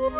Hey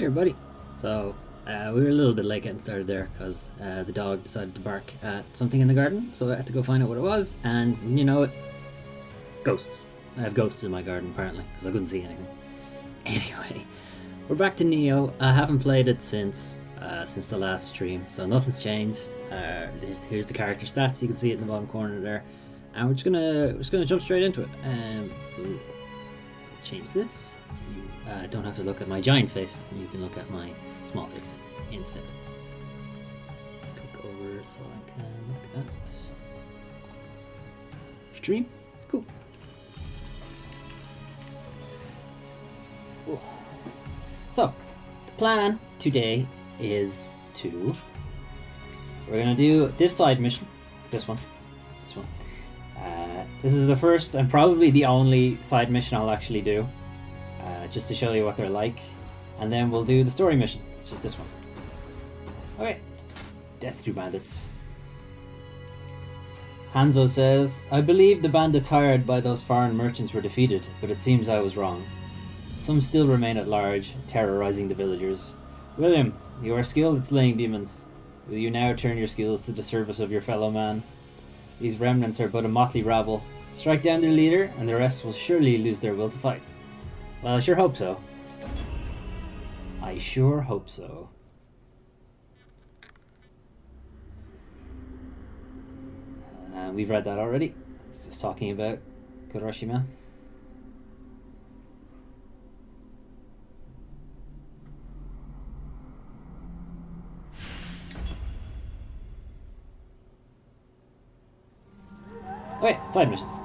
everybody. So we were a little bit late getting started there because the dog decided to bark at something in the garden, so I had to go find out what it was, and you know it, ghosts. I have ghosts in my garden apparently because I couldn't see anything. Anyway, we're back to Nioh. I haven't played it since the last stream, so nothing's changed. Here's the character stats. You can see it in the bottom corner there, and we're just gonna jump straight into it. So change this. You don't have to look at my giant face, you can look at my small face instead. Click over so I can look at stream. Cool. Cool. So, the plan today is we're gonna do this side mission, this one. This is the first and probably the only side mission I'll actually do. Just to show you what they're like, and then we'll do the story mission, which is this one. Okay, death to bandits. Hanzo says, I believe the bandits hired by those foreign merchants were defeated, but it seems I was wrong. Some still remain at large, terrorizing the villagers. William, you are skilled at slaying demons. Will you now turn your skills to the service of your fellow man? These remnants are but a motley rabble. Strike down their leader, and the rest will surely lose their will to fight. Well, I sure hope so. I sure hope so. We've read that already. It's just talking about Kuroshima. Okay, side missions.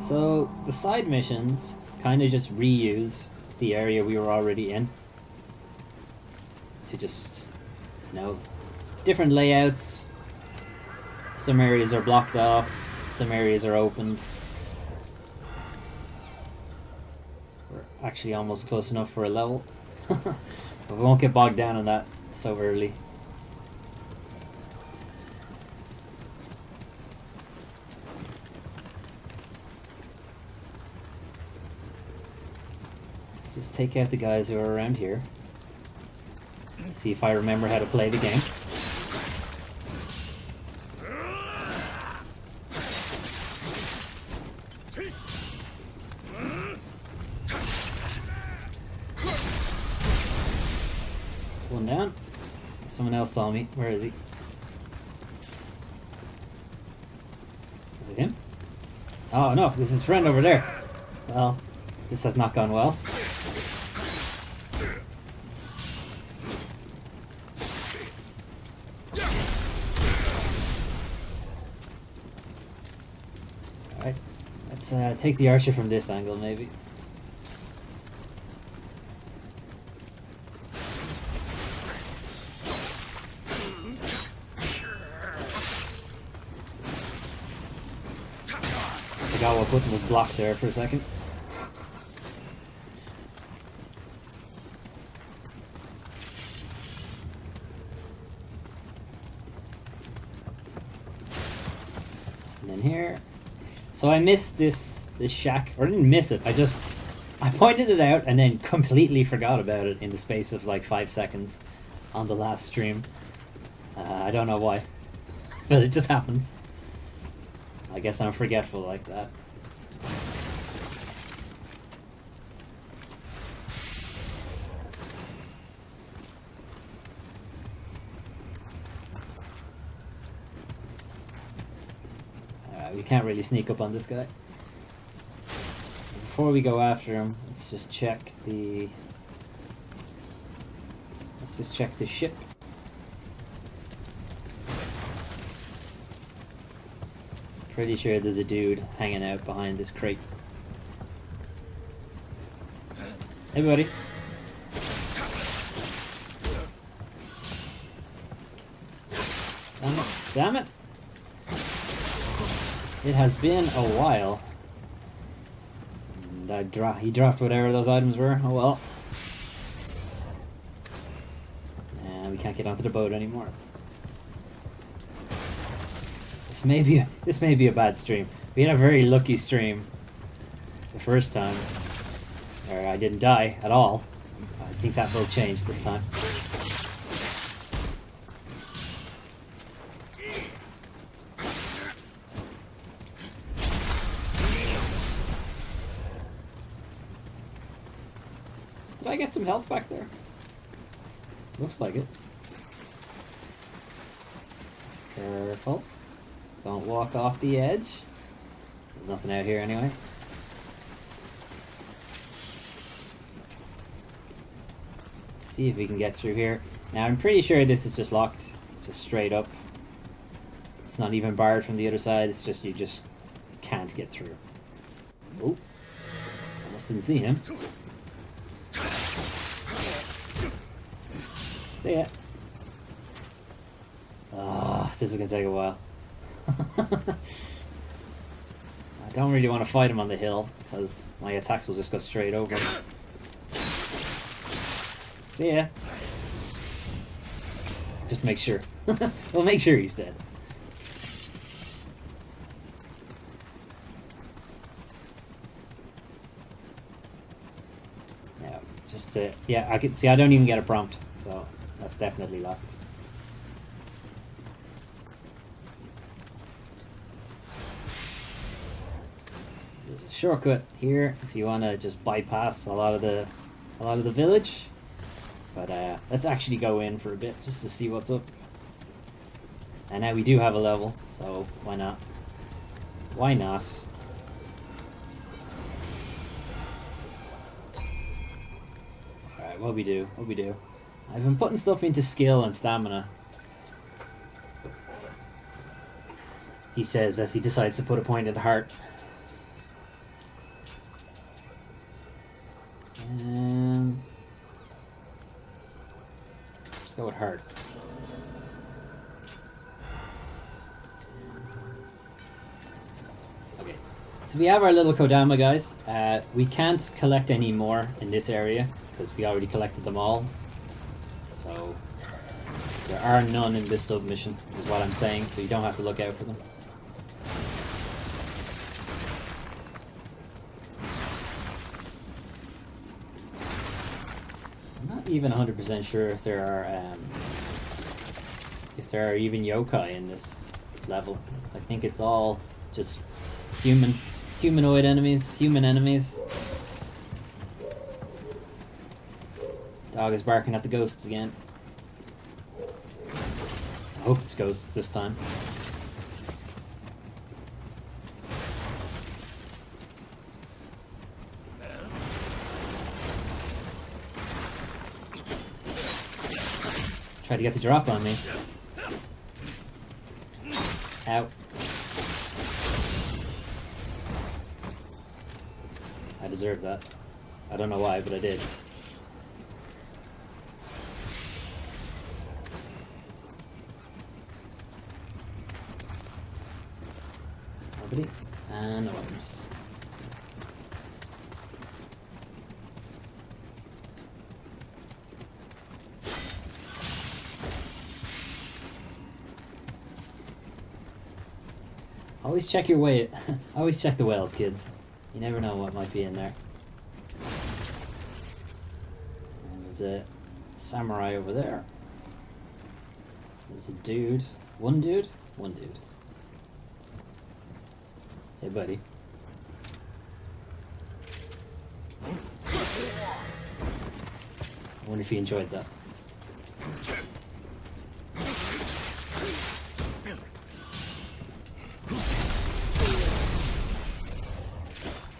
So, the side missions kind of just reuse the area we were already in to just, you know, different layouts. Some areas are blocked off, some areas are opened. We're actually almost close enough for a level. But we won't get bogged down on that so early. Just take out the guys who are around here. See if I remember how to play the game. One down. Someone else saw me. Where is he? Is it him? Oh no, this is his friend over there. Well, this has not gone well. Let's take the archer from this angle, maybe. I forgot what button was blocked there for a second. And then here. So I missed this shack, or I didn't miss it, I pointed it out and then completely forgot about it in the space of like 5 seconds on the last stream. I don't know why, but it just happens. I guess I'm forgetful like that. We can't really sneak up on this guy. Before we go after him, let's just check the ship. Pretty sure there's a dude hanging out behind this crate. Hey buddy. Damn it. Damn it! It has been a while. And he dropped whatever those items were. Oh well. And we can't get onto the boat anymore. This may be a bad stream. We had a very lucky stream the first time, where I didn't die at all. I think that will change this time. Did I get some health back there? Looks like it. Careful. Don't walk off the edge. There's nothing out here anyway. See if we can get through here. Now I'm pretty sure this is just locked, just straight up. It's not even barred from the other side, it's just you just can't get through. Oh, almost didn't see him. See ya. Oh, this is gonna take a while. I don't really want to fight him on the hill, because my attacks will just go straight over him. See ya. Just make sure. We'll make sure he's dead. Yeah, just to... Yeah, I can see I don't even get a prompt, so that's definitely locked. There's a shortcut here if you want to just bypass a lot of the village. But let's actually go in for a bit just to see what's up. And now we do have a level, so why not? Why not? Alright, what we do? I've been putting stuff into skill and stamina. He says as he decides to put a point into heart. Let's go with heart. Okay, so we have our little Kodama guys. We can't collect any more in this area because we already collected them all. So there are none in this submission, is what I'm saying. So you don't have to look out for them. Even 100% sure if there are even yokai in this level. I think it's all just humanoid enemies, human enemies. Dog is barking at the ghosts again. I hope it's ghosts this time. Tried to get the drop on me. Ow. I deserved that. I don't know why, but I did. Nobody. And the worms. Always check your way. Always check the wells, kids. You never know what might be in there. And there's a samurai over there. There's a dude. One dude? One dude. Hey, buddy. I wonder if he enjoyed that.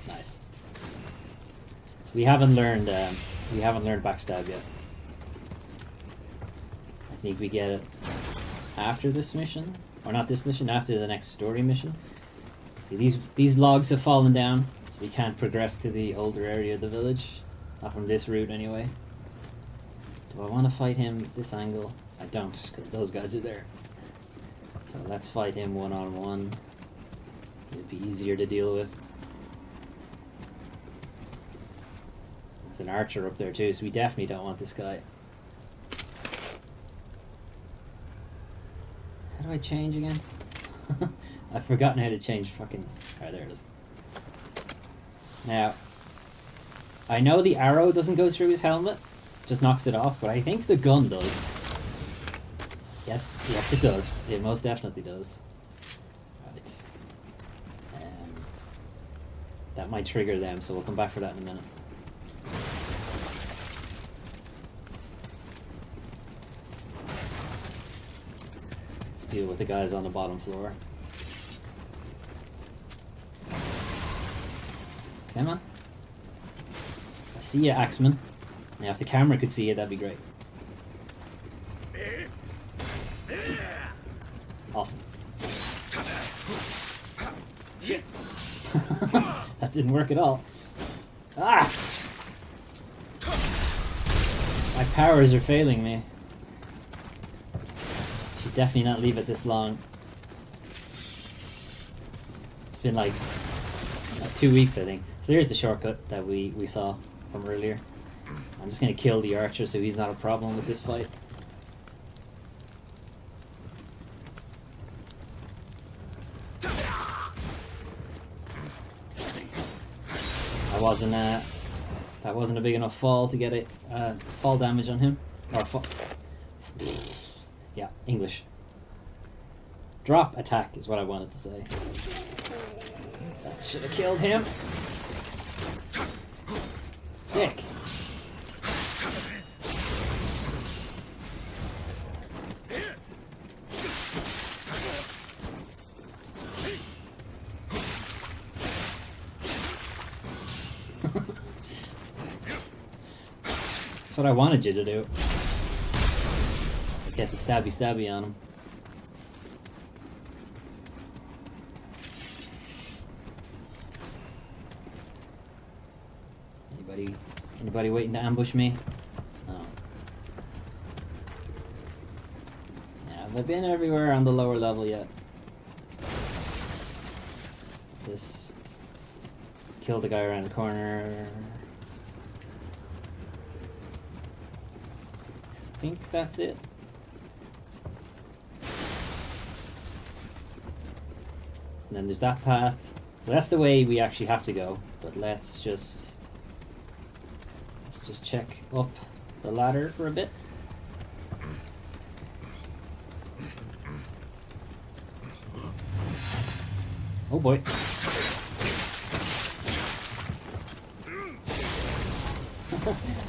Nice. So we haven't learned backstab yet. I think we get it after this mission, or not this mission, after the next story mission. See, these logs have fallen down, so we can't progress to the older area of the village. Not from this route, anyway. Do I want to fight him at this angle? I don't, because those guys are there. So let's fight him one-on-one. It'd be easier to deal with. It's an archer up there too, so we definitely don't want this guy. How do I change again? I've forgotten how to change fucking... Alright, there it is. Now, I know the arrow doesn't go through his helmet, just knocks it off, but I think the gun does. Yes, yes it does. It most definitely does. Right. That might trigger them, so we'll come back for that in a minute. Let's deal with the guys on the bottom floor. Come on. I see you, Axeman. Now, if the camera could see you, that'd be great. Awesome. Shit. That didn't work at all. Ah! My powers are failing me. Should definitely not leave it this long. It's been like 2 weeks, I think. So here's the shortcut that we saw from earlier. I'm just going to kill the archer so he's not a problem with this fight. That wasn't a big enough fall to get it fall damage on him. Or fall. Yeah, English. Drop attack is what I wanted to say. That should have killed him. Sick. That's what I wanted you to do. Get the stabby on him. Anybody waiting to ambush me? No. Yeah, have I been everywhere on the lower level yet? This. Kill the guy around the corner. I think that's it. And then there's that path. So that's the way we actually have to go. But let's just check up the ladder for a bit. Oh boy.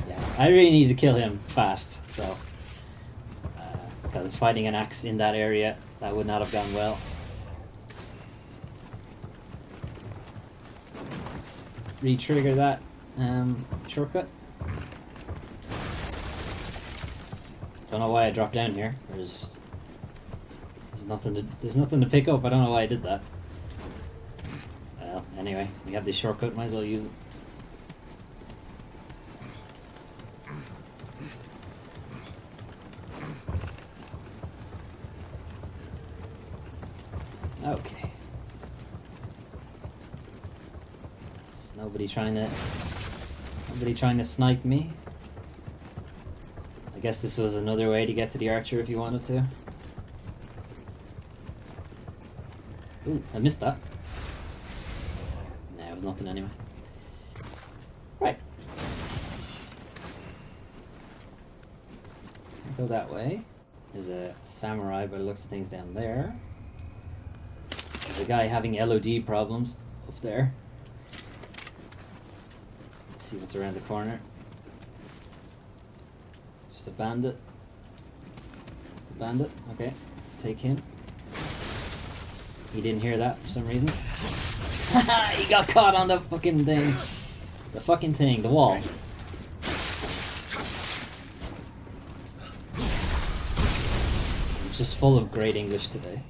Yeah, I really need to kill him fast, so because fighting an axe in that area, that would not have gone well. Let's re-trigger that shortcut. Don't know why I dropped down here. There's nothing to pick up. I don't know why I did that. Well, anyway, we have this shortcut. Might as well use it. Okay. There's nobody trying to snipe me. I guess this was another way to get to the archer if you wanted to. Ooh, I missed that. Nah, it was nothing anyway. Right. Go that way. There's a samurai by the looks of things down there. There's a guy having LOD problems up there. Let's see what's around the corner. Just a bandit. Just a bandit. Okay, let's take him. He didn't hear that for some reason. He got caught on the fucking thing. The fucking thing, the wall. I'm just full of great English today.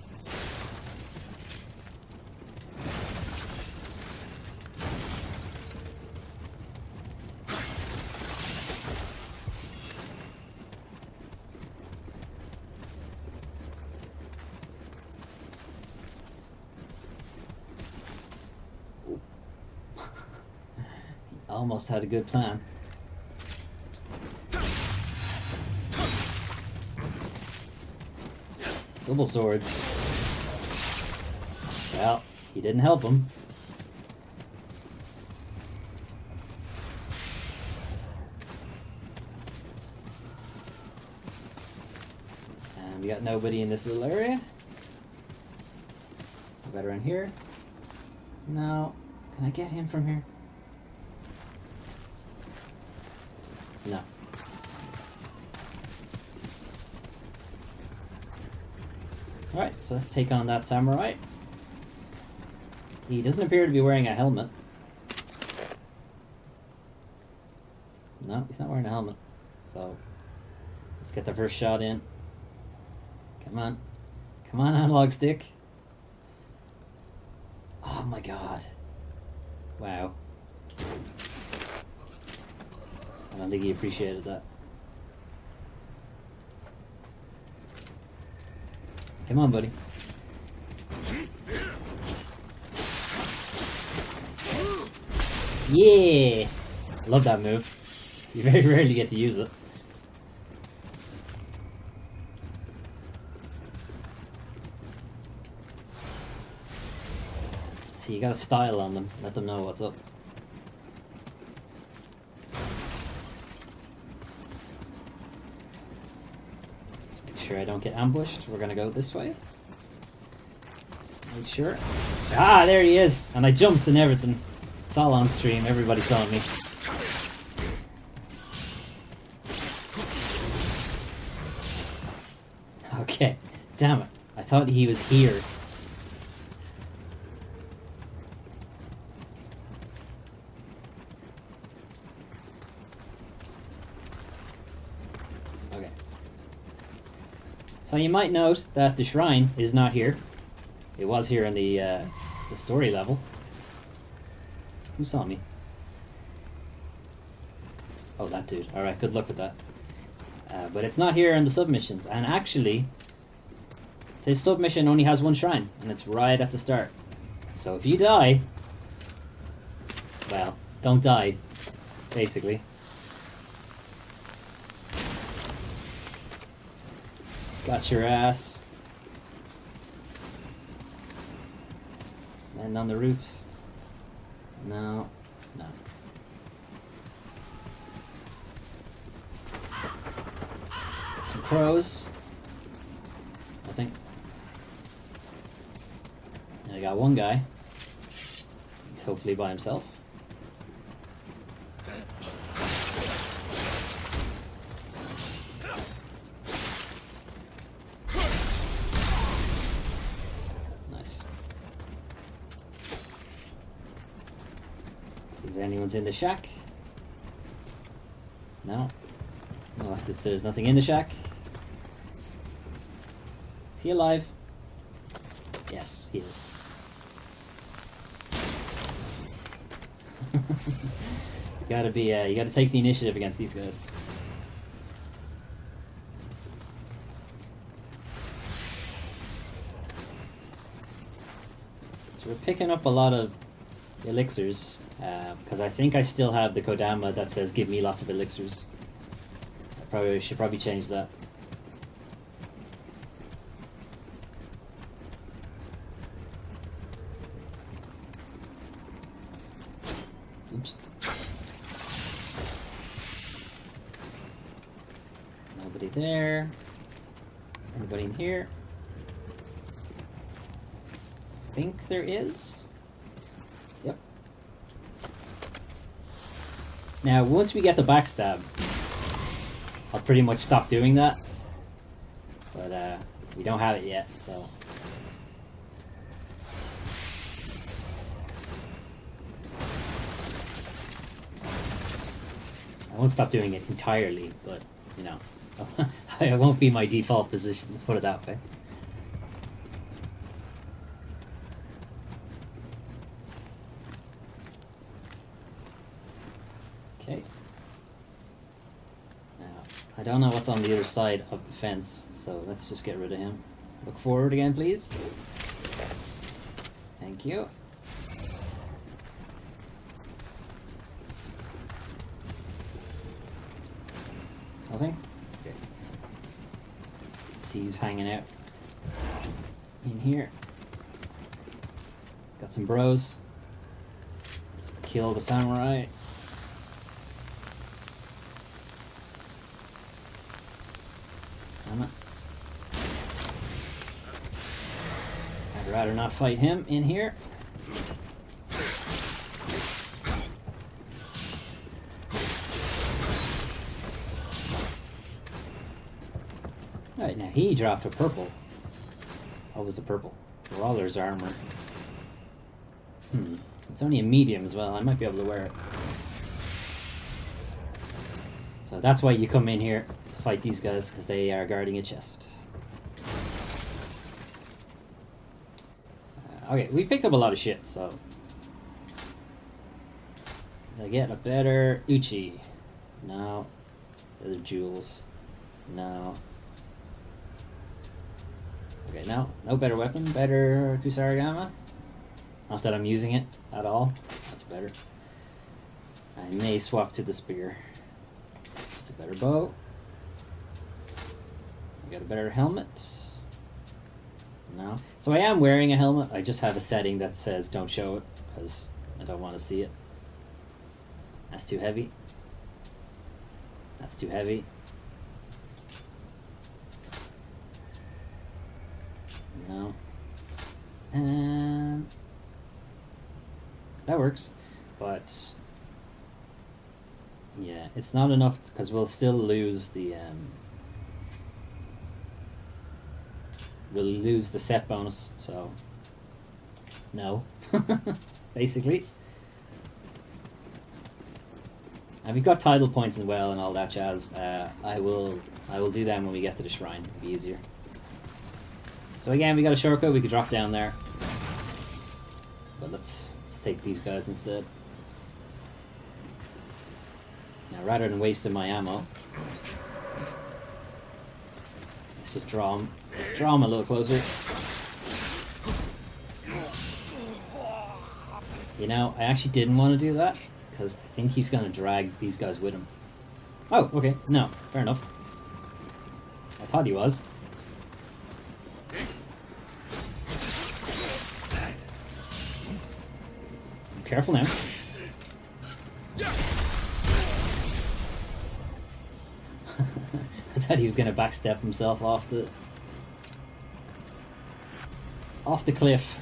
Almost had a good plan. Double swords. Well, he didn't help him. And we got nobody in this little area. Got around here. No. Can I get him from here? No. Alright, so let's take on that samurai. He doesn't appear to be wearing a helmet. No, he's not wearing a helmet. So, let's get the first shot in. Come on. Come on, analog stick. Oh my god. Wow. I don't think he appreciated that. Come on, buddy. Yeah! Love that move. You very rarely get to use it. See, you got a style on them. Let them know what's up. Sure I don't get ambushed. We're gonna go this way. Just make sure. Ah, there he is! And I jumped and everything. It's all on stream. Everybody saw me. Okay. Damn it. I thought he was here. Okay. So you might note that the shrine is not here. It was here in the story level. Who saw me? Oh, that dude. Alright, good luck with that. But it's not here in the submissions. And actually, this submission only has one shrine. And it's right at the start. So if you die... Well, don't die. Basically. Got your ass. Land on the roof. No. No. Some crows. I think. And I got one guy. He's hopefully by himself. Anyone's in the shack? No. No, there's nothing in the shack. Is he alive? Yes, he is. You gotta take the initiative against these guys. So we're picking up a lot of elixirs, because I think I still have the Kodama that says give me lots of elixirs. I should probably change that. Oops. Nobody there. Anybody in here? I think there is. Yep. Now, once we get the backstab, I'll pretty much stop doing that. But we don't have it yet, so. I won't stop doing it entirely, but, you know, it won't be my default position, let's put it that way. Okay. Now, I don't know what's on the other side of the fence, so let's just get rid of him. Look forward again, please. Thank you. Nothing? Okay. Let's see who's hanging out in here. Got some bros. Let's kill the samurai. Damn it. I'd rather not fight him in here. Alright, now he dropped a purple. What was the purple? Brawler's armor. It's only a medium as well. I might be able to wear it. So that's why you come in here to fight these guys, because they are guarding a chest. Okay, we picked up a lot of shit, so... Did I get a better Uchi? No. The other jewels. No. Okay, no better weapon, better Kusarigama. Not that I'm using it at all. That's better. I may swap to the spear. It's a better bow. I got a better helmet. No. So I am wearing a helmet. I just have a setting that says don't show it because I don't want to see it. That's too heavy. That's too heavy. No. And that works, but yeah, it's not enough because we'll still lose the set bonus. So no, basically. And we've got title points as well and all that jazz. I will do them when we get to the shrine. It'll be easier. So again, we got a shortcut, we could drop down there. But let's take these guys instead. Now, rather than wasting my ammo, let's just draw him a little closer. You know, I actually didn't want to do that, because I think he's going to drag these guys with him. Oh, okay, no, fair enough. I thought he was. Careful now. I thought he was going to backstep himself off the cliff.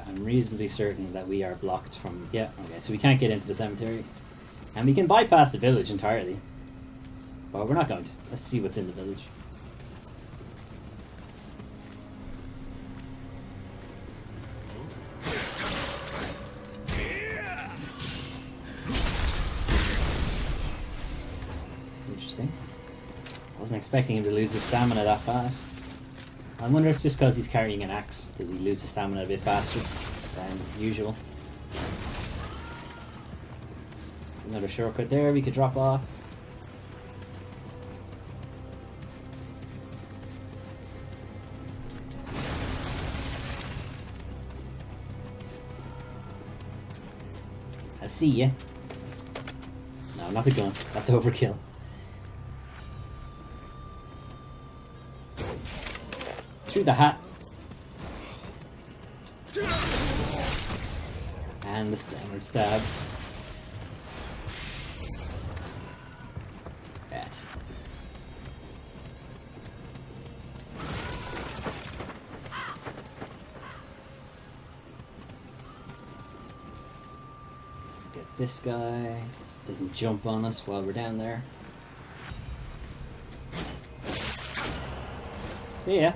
I'm reasonably certain that we are blocked from... Yeah, okay, so we can't get into the cemetery. And we can bypass the village entirely. But we're not going to. Let's see what's in the village. Interesting. Wasn't expecting him to lose his stamina that fast. I wonder if it's just because he's carrying an axe. Does he lose his stamina a bit faster? than usual. There's another shortcut there we could drop off. I see ya. No, not the gun. That's overkill. Through the hat. And the standard stab. Right. Let's get this guy. So it doesn't jump on us while we're down there. So yeah.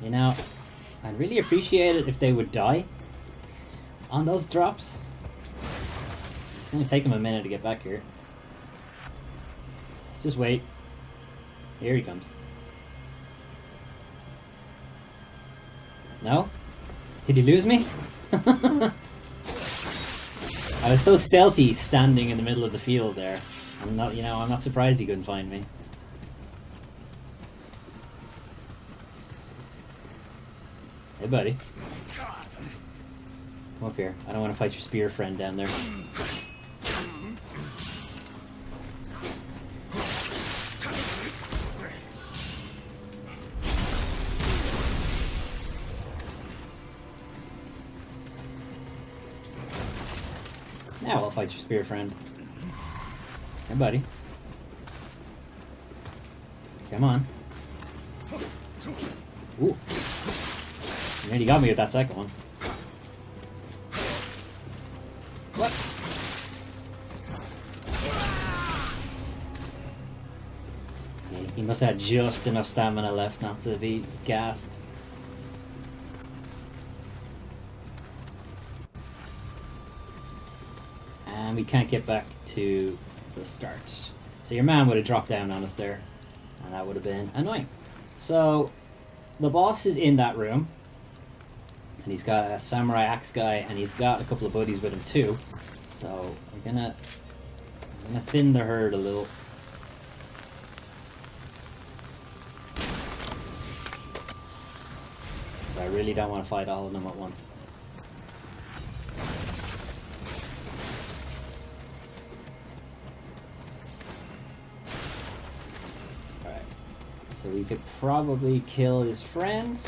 You know, I'd really appreciate it if they would die on those drops. It's going to take them a minute to get back here. Let's just wait. Here he comes. No? Did he lose me? I was so stealthy standing in the middle of the field there. I'm not surprised he couldn't find me. Hey, buddy. Come up here. I don't want to fight your spear friend down there. Now I'll fight your spear friend. Hey, buddy. Come on. Ooh. You nearly got me with that second one. What? Yeah, he must have just enough stamina left not to be gassed. And we can't get back to the start. So your man would have dropped down on us there. And that would have been annoying. So the boss is in that room. And he's got a samurai axe guy, and he's got a couple of buddies with him too. So I'm gonna thin the herd a little. Because I really don't want to fight all of them at once. Alright. So we could probably kill his friend.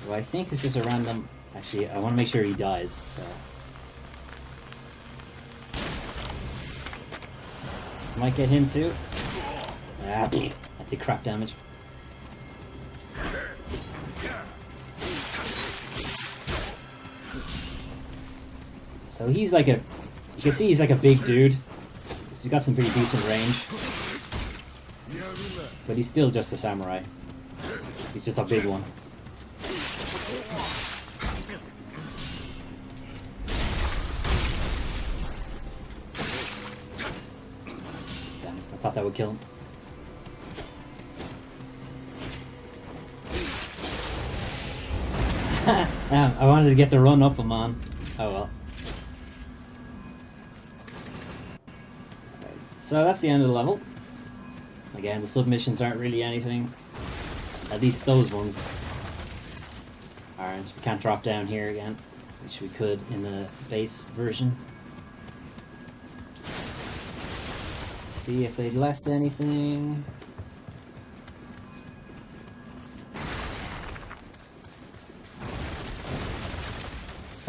Well, I think it's just a random... Actually, I want to make sure he dies, so... Might get him too. Ah, that did crap damage. So he's like a... You can see he's like a big dude. He's got some pretty decent range. But he's still just a samurai. He's just a big one. Thought that would kill him. I wanted to get to run up him on. Oh well. Okay, so that's the end of the level. Again, the submissions aren't really anything. At least those ones aren't. We can't drop down here again, which we could in the base version. See if they left anything.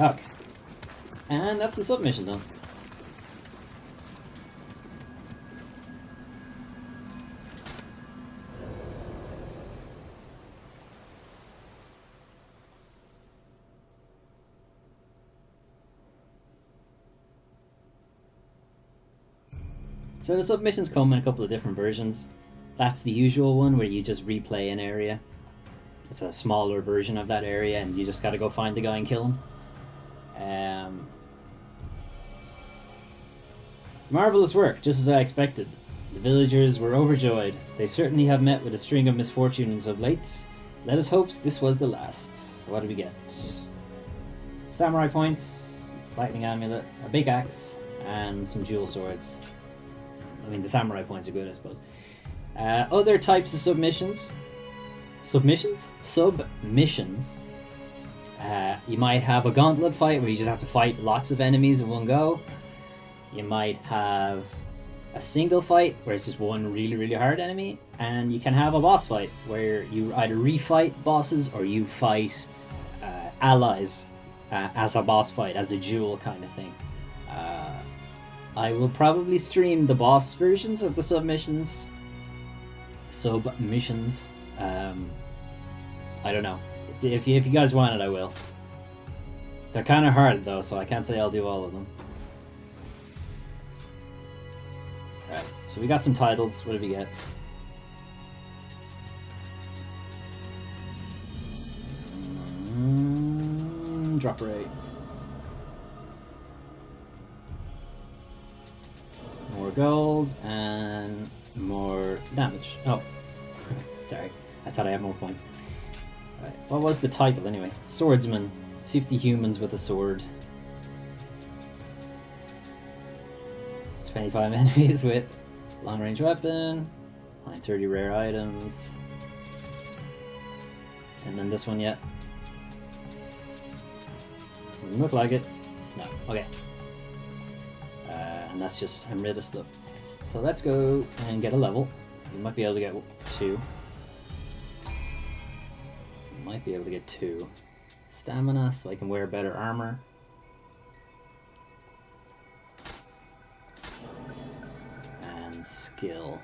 Okay. And that's the submission done. So the submissions come in a couple of different versions. That's the usual one where you just replay an area. It's a smaller version of that area and you just gotta go find the guy and kill him. Marvelous work, just as I expected. The villagers were overjoyed. They certainly have met with a string of misfortunes of late. Let us hope this was the last. So what do we get? samurai points, lightning amulet, a big axe, and some dual swords. I mean, the samurai points are good, I suppose. Other types of submissions. Submissions? Submissions. You might have a gauntlet fight where you just have to fight lots of enemies in one go. You might have a single fight where it's just one really, really hard enemy. And you can have a boss fight where you either refight bosses or you fight allies as a boss fight, as a duel kind of thing. I will probably stream the boss versions of the submissions. Submissions. I don't know. If you guys want it, I will. They're kind of hard though, so I can't say I'll do all of them. Alright, so we got some titles. What did we get? Drop rate. More gold and more damage. Oh, sorry. I thought I had more points. Right. What was the title anyway? Swordsman. 50 humans with a sword. 25 enemies with long range weapon. Find 30 rare items. And then this one yet? Doesn't look like it. No. Okay. And that's just Amrita stuff. So let's go and get a level. We might be able to get 2. Might be able to get 2. Stamina, so I can wear better armor. And skill.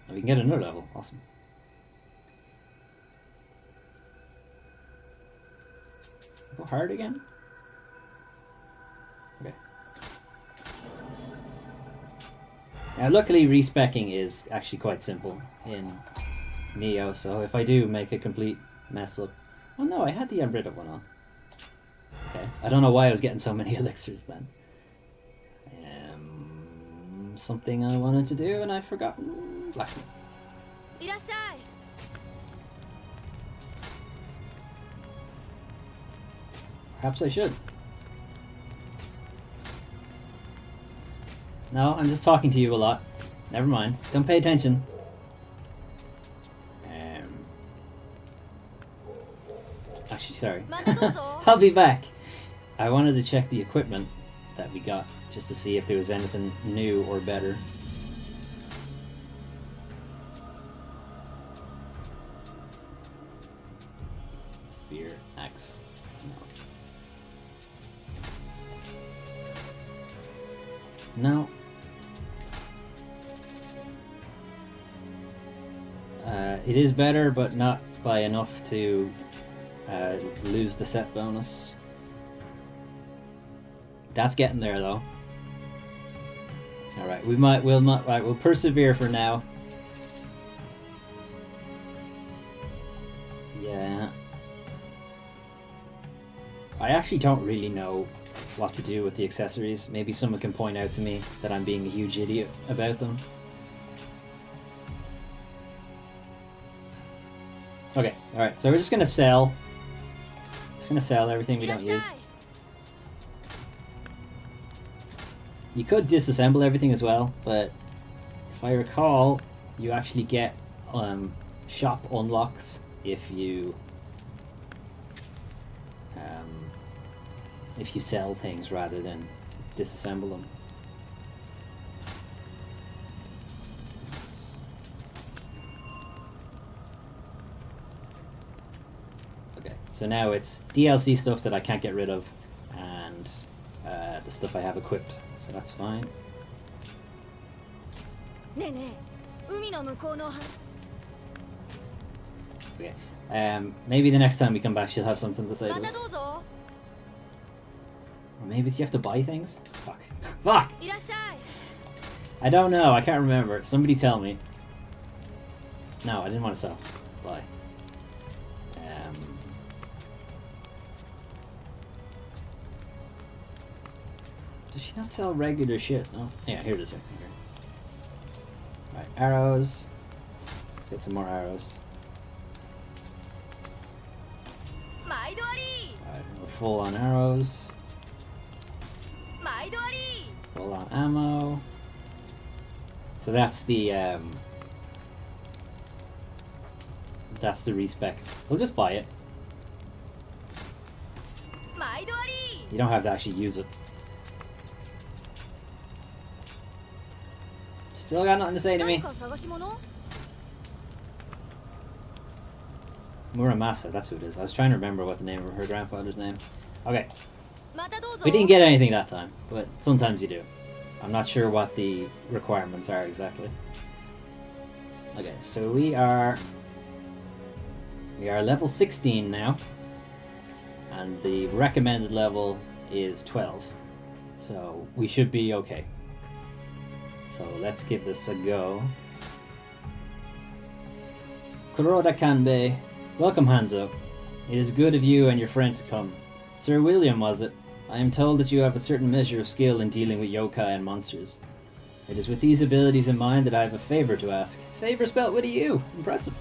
And we can get another level. Awesome. Go hard again? Okay. Now luckily respecking is actually quite simple in Nioh, so if I do make a complete mess up... Oh no, I had the Amrita one on. Okay, I don't know why I was getting so many elixirs then. Something I wanted to do and I forgot. Blacksmith. Perhaps I should. No, I'm just talking to you a lot. Never mind. Don't pay attention. Actually, sorry. I'll be back. I wanted to check the equipment that we got, just to see if there was anything new or better. Spear, axe. No. It is better, but not by enough to lose the set bonus. That's getting there, though. All right, we'll persevere for now. Yeah. I actually don't really know what to do with the accessories. Maybe someone can point out to me that I'm being a huge idiot about them. Okay, alright, so we're just gonna sell. Just gonna sell everything we don't use. You could disassemble everything as well, but if I recall, you actually get shop unlocks if you sell things rather than disassemble them. Okay, so now it's DLC stuff that I can't get rid of, and the stuff I have equipped, so that's fine. Okay, maybe the next time we come back she'll have something to say to us. Or maybe you have to buy things? Fuck. Fuck! I don't know, I can't remember. Somebody tell me. No, I didn't want to sell. Buy. Does she not sell regular shit? No? Yeah, here it is. Here. Alright, arrows. Let's get some more arrows. full on arrows. Full on ammo. So that's the respec. We'll just buy it. You don't have to actually use it. Still got nothing to say to me. Muramasa, that's who it is. I was trying to remember what the name of her grandfather's name. Okay. We didn't get anything that time, but sometimes you do. I'm not sure what the requirements are exactly. Okay, so we are level 16 now, and the recommended level is 12. So we should be okay. So let's give this a go. Kuroda Kanbei. Welcome, Hanzo. It is good of you and your friend to come. Sir William, was it? I am told that you have a certain measure of skill in dealing with yokai and monsters. It is with these abilities in mind that I have a favor to ask. Favor spelt with a U. Impressive.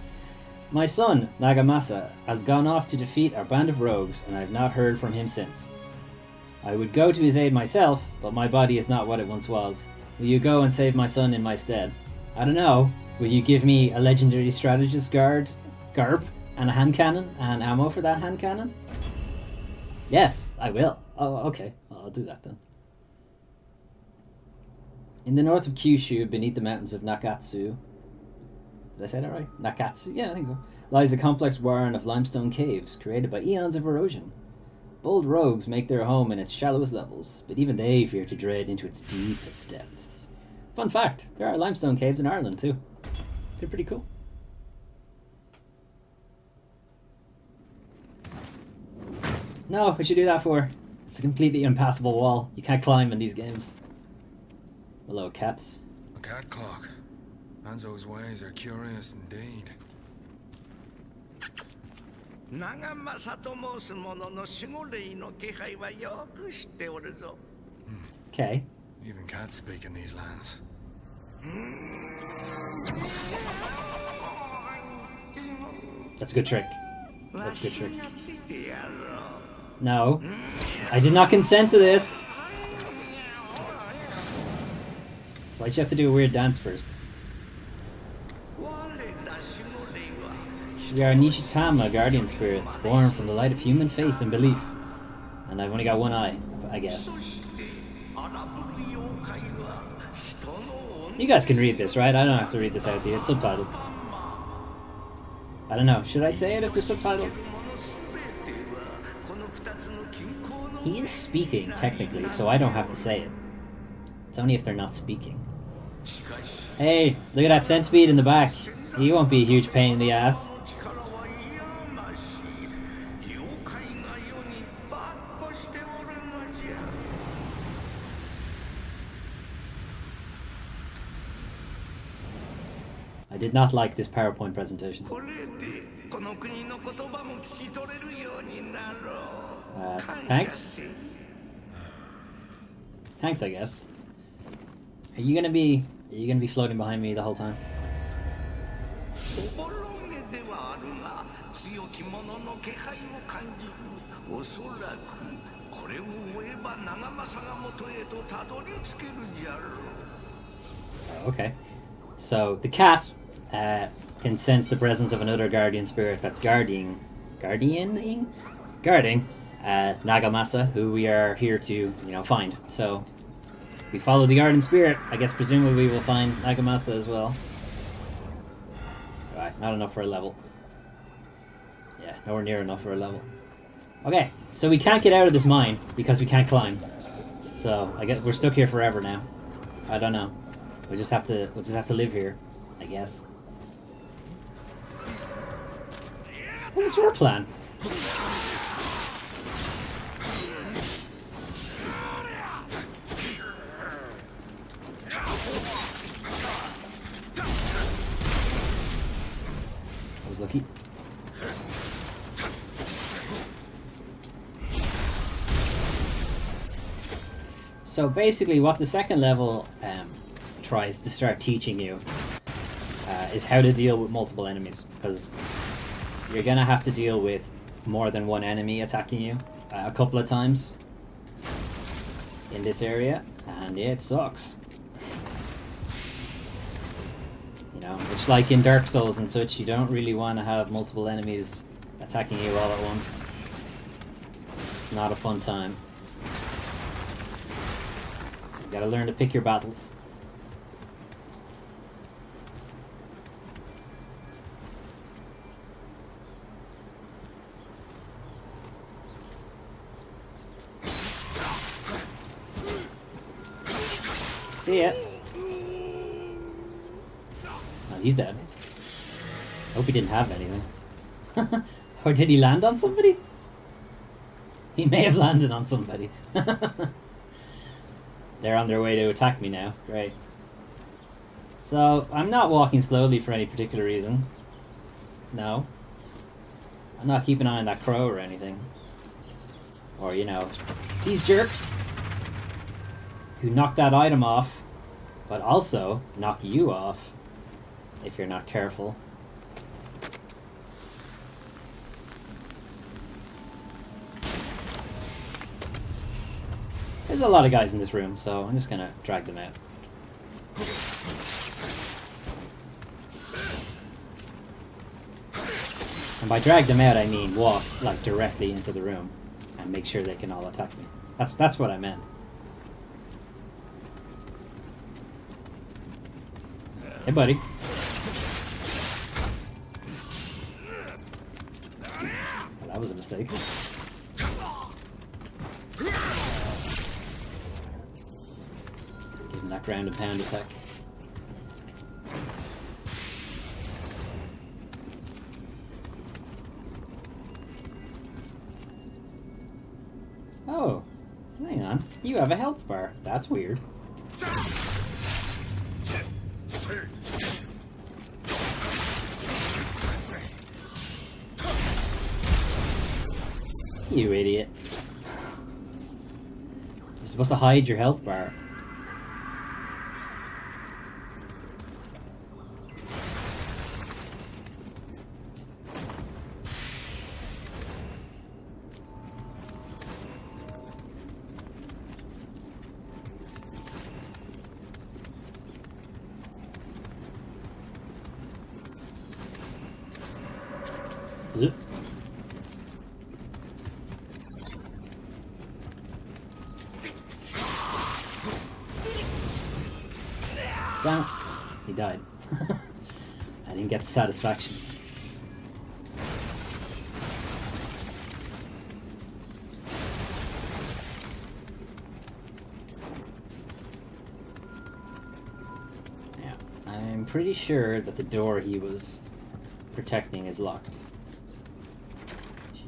My son, Nagamasa, has gone off to defeat our band of rogues, and I have not heard from him since. I would go to his aid myself, but my body is not what it once was. Will you go and save my son in my stead? I don't know. Will you give me a legendary strategist garb, and a hand cannon, and ammo for that hand cannon? Yes, I will. Oh, okay. Well, I'll do that then. In the north of Kyushu, beneath the mountains of Nakatsu... Did I say that right? Nakatsu? Yeah, I think so. Lies a complex warren of limestone caves, created by eons of erosion. Bold rogues make their home in its shallowest levels, but even they fear to tread into its deepest depths. Fun fact, there are limestone caves in Ireland too. They're pretty cool. No, what should you do that for? It's a completely impassable wall. You can't climb in these games. Hello, cat. A cat clock. Hanzo's ways are curious indeed. Okay. Even cats speak in these lands. That's a good trick. That's a good trick. No. I did not consent to this. Why'd you have to do a weird dance first? We are Nishitama guardian spirits, born from the light of human faith and belief. And I've only got one eye, I guess. You guys can read this, right? I don't have to read this out to you. It's subtitled. I don't know. Should I say it if they're subtitled? He is speaking, technically, so I don't have to say it. It's only if they're not speaking. Hey, look at that centipede in the back. He won't be a huge pain in the ass. I did not like this PowerPoint presentation. Thanks? Thanks, I guess. Are you gonna be floating behind me the whole time? Okay. So the cat can sense the presence of another guardian spirit that's guarding Nagamasa, who we are here to, find. So we follow the guardian spirit. I guess presumably we'll find Nagamasa as well. Right, not enough for a level. Yeah, nowhere near enough for a level. Okay, so we can't get out of this mine because we can't climb. So I guess we're stuck here forever now. I don't know. We'll just have to live here, I guess. What was your plan? I was lucky. So basically what the second level tries to start teaching you is how to deal with multiple enemies, because you're gonna have to deal with more than one enemy attacking you, a couple of times in this area, and it sucks. You know, it's like in Dark Souls and such, you don't really want to have multiple enemies attacking you all at once. It's not a fun time. You gotta learn to pick your battles. See ya. Oh, he's dead. Hope he didn't have anything. Or did he land on somebody? He may have landed on somebody. They're on their way to attack me now. Great. So, I'm not walking slowly for any particular reason. No. I'm not keeping an eye on that crow or anything. Or, you know, these jerks who knock that item off, but also knock you off if you're not careful. There's a lot of guys in this room, so I'm just gonna drag them out. And by drag them out, I mean walk like directly into the room and make sure they can all attack me. That's what I meant. Hey, buddy. Well, that was a mistake. Give him that ground and pound attack. Oh, hang on. You have a health bar. That's weird. You idiot. You're supposed to hide your health bar. Ugh. Damn it. He died. I didn't get the satisfaction. Yeah, I'm pretty sure that the door he was protecting is locked.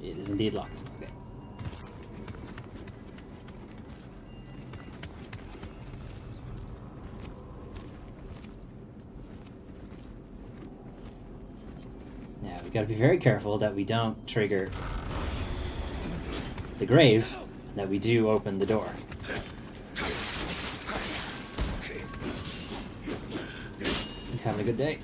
It is indeed locked. Okay. Now, we've got to be very careful that we don't trigger the grave, and that we do open the door. He's having a good day.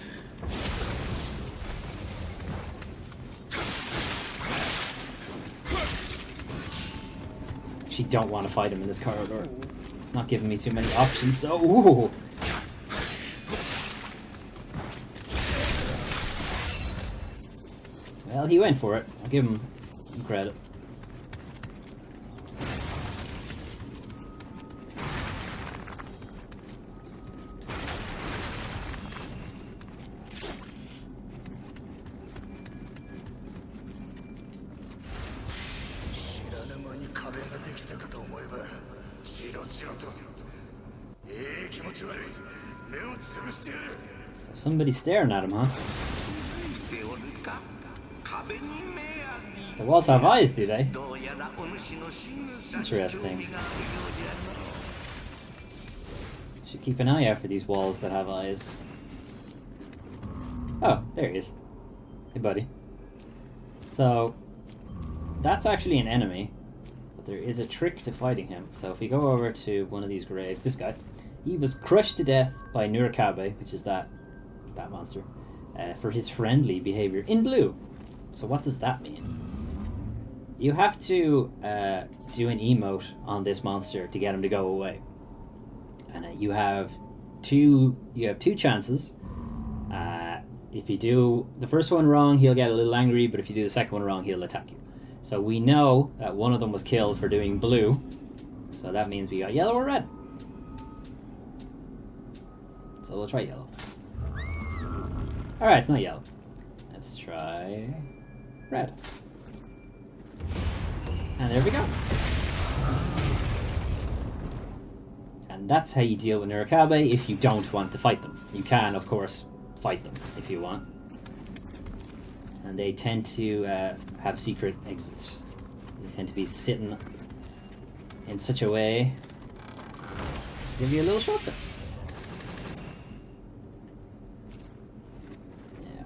Actually don't want to fight him in this corridor. It's not giving me too many options, so ooh. Well, he went for it. I'll give him some credit. So somebody's staring at him, huh? The walls have eyes, do they? Interesting. Should keep an eye out for these walls that have eyes. Oh, there he is. Hey, buddy. So, that's actually an enemy, but there is a trick to fighting him. So if we go over to one of these graves, this guy, he was crushed to death by Nurikabe, which is that monster, for his friendly behavior in blue. So what does that mean? You have to do an emote on this monster to get him to go away. And you have two chances. If you do the first one wrong, he'll get a little angry, but if you do the second one wrong, he'll attack you. So we know that one of them was killed for doing blue, so that means we got yellow or red. So we'll try yellow. Alright, it's not yellow. Let's try red. And there we go. And that's how you deal with Nurikabe if you don't want to fight them. You can, of course, fight them if you want. And they tend to have secret exits. They tend to be sitting in such a way to give you a little shortcut. Yeah.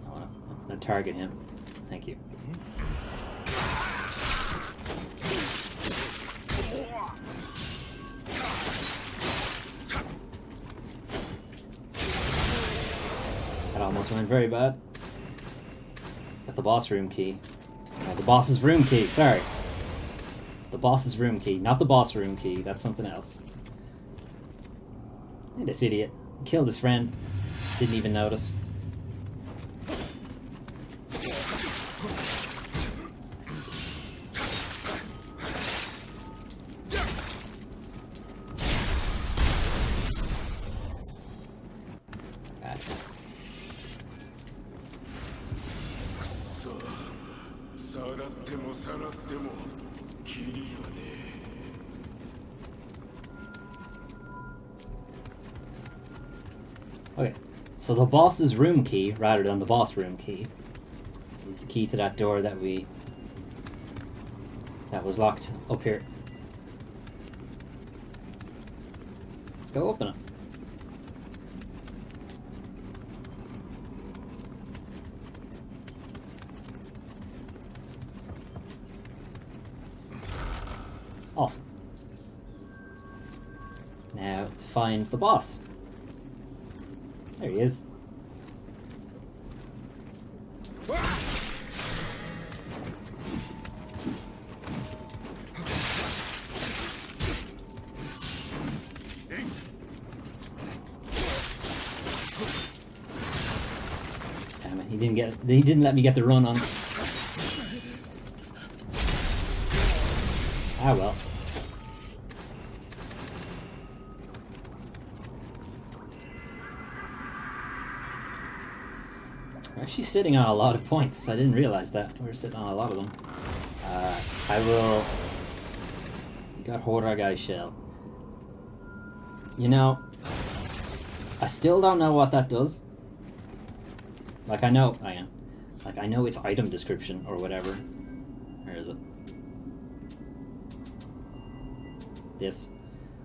I'm going to target him. Thank you. That almost went very bad. Got the boss room key. The boss's room key, sorry. The boss's room key, not the boss room key, that's something else. And this idiot killed his friend. Didn't even notice. Okay, so the boss's room key, rather than the boss room key, is the key to that door that was locked up here. Let's go open it. Awesome. Now to find the boss. There he is. Damn it, he didn't let me get the run on. Ah well. We're actually sitting on a lot of points. I didn't realize that. We're sitting on a lot of them. You got Horagai Shell. You know, I still don't know what that does. Like I know its item description or whatever. Where is it? This.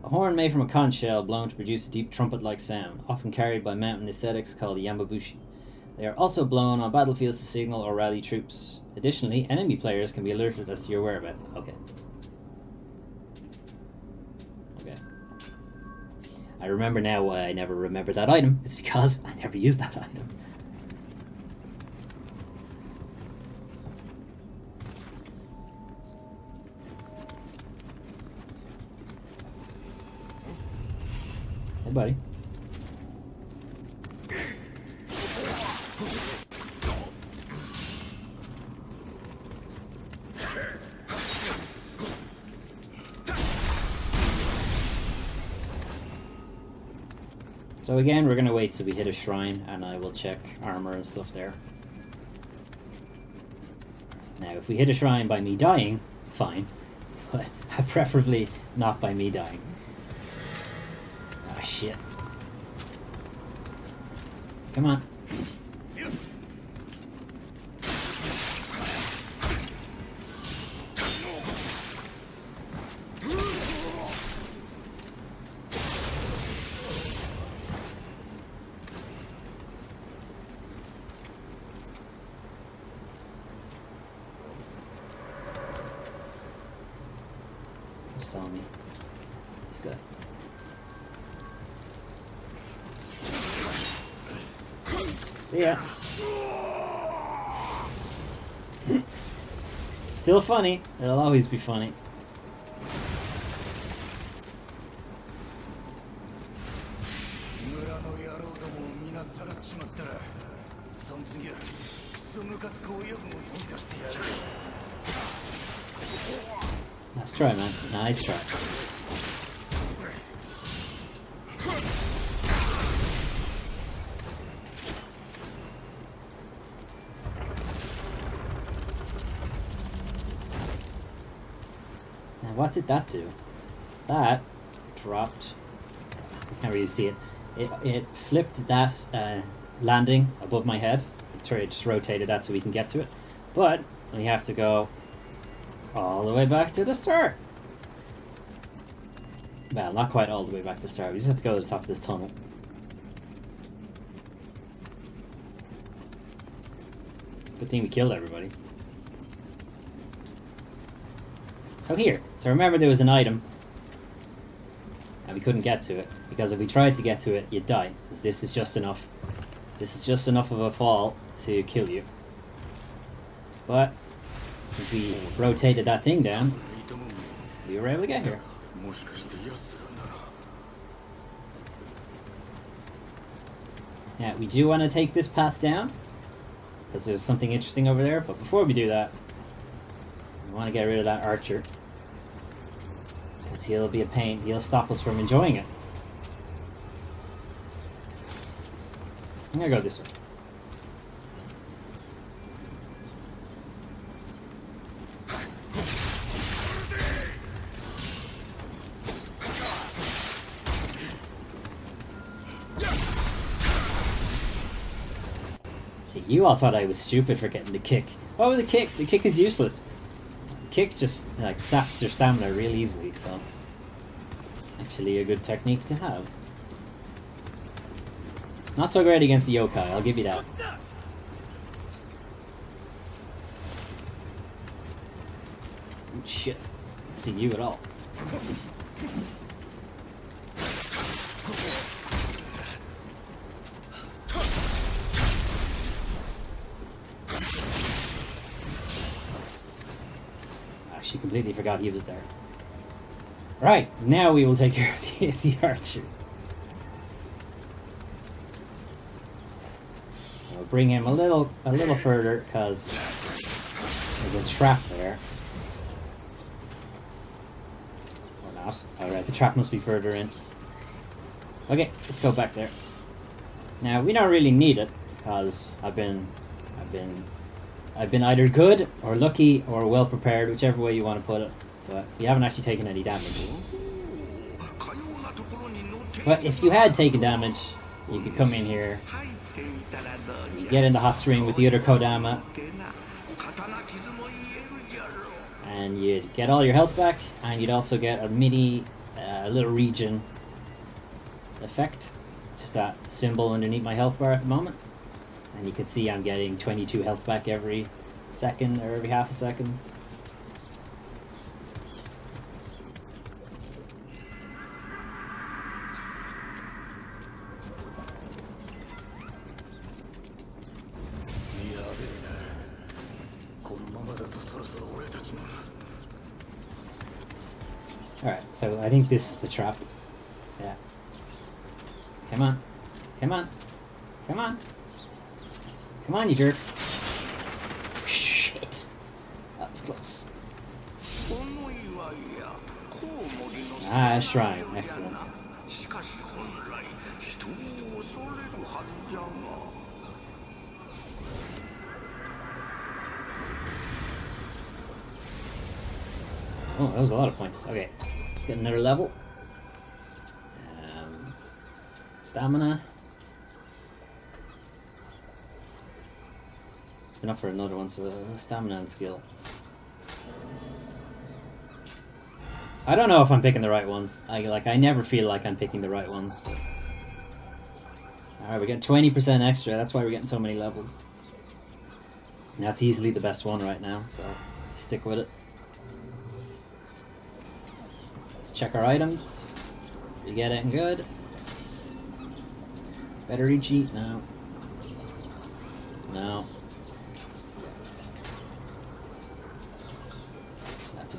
A horn made from a conch shell blown to produce a deep trumpet-like sound, often carried by mountain ascetics called Yamabushi. They are also blown on battlefields to signal or rally troops. Additionally, enemy players can be alerted as to your whereabouts. Okay. Okay. I remember now why I never remembered that item. It's because I never used that item. Hey, buddy. So again, we're going to wait till we hit a shrine, and I will check armor and stuff there. Now, if we hit a shrine by me dying, fine. But preferably not by me dying. Ah, shit. Come on. Saw me. This guy. See ya. Still funny. It'll always be funny. Nice try, man. Nice try. Now, what did that do? That dropped. I can't really see it. It flipped that landing above my head. It just rotated that so we can get to it. But we have to go all the way back to the start. Well, not quite all the way back to the start. We just have to go to the top of this tunnel. Good thing we killed everybody. So here. So remember there was an item. And we couldn't get to it. Because if we tried to get to it, you'd die. Because this is just enough. This is just enough of a fall to kill you. But since we rotated that thing down, we were able to get here. Now, we do want to take this path down, because there's something interesting over there, but before we do that, we want to get rid of that archer, because he'll be a pain. He'll stop us from enjoying it. I'm going to go this way. See, you all thought I was stupid for getting the kick. Oh, the kick! The kick is useless. The kick just, like, saps their stamina real easily, so it's actually a good technique to have. Not so great against the yokai, I'll give you that. Oh, shit. Can't see you at all. She completely forgot he was there. Right, now we will take care of the archer. We'll bring him a little further because there's a trap there. Or not. Alright, the trap must be further in. Okay, let's go back there. Now we don't really need it because I've been either good or lucky or well prepared, whichever way you want to put it, but we haven't actually taken any damage. But if you had taken damage, you could come in here, you get in the hot string with the other Kodama, and you'd get all your health back, and you'd also get a mini, little region effect, just that symbol underneath my health bar at the moment. And you can see I'm getting 22 health back every second, or every half a second. Alright, so I think this is the trap. Yeah. Come on. Come on. Come on. Come on, you jerks. Shit. That was close. Ah, shrine. Excellent. Oh, that was a lot of points. Okay, let's get another level. Stamina. Enough for another one, so stamina and skill. I don't know if I'm picking the right ones. I never feel like I'm picking the right ones. But... Alright, we get 20% extra, that's why we're getting so many levels. And that's easily the best one right now, so let's stick with it. Let's check our items. Did we get it good? Better cheat? No. No.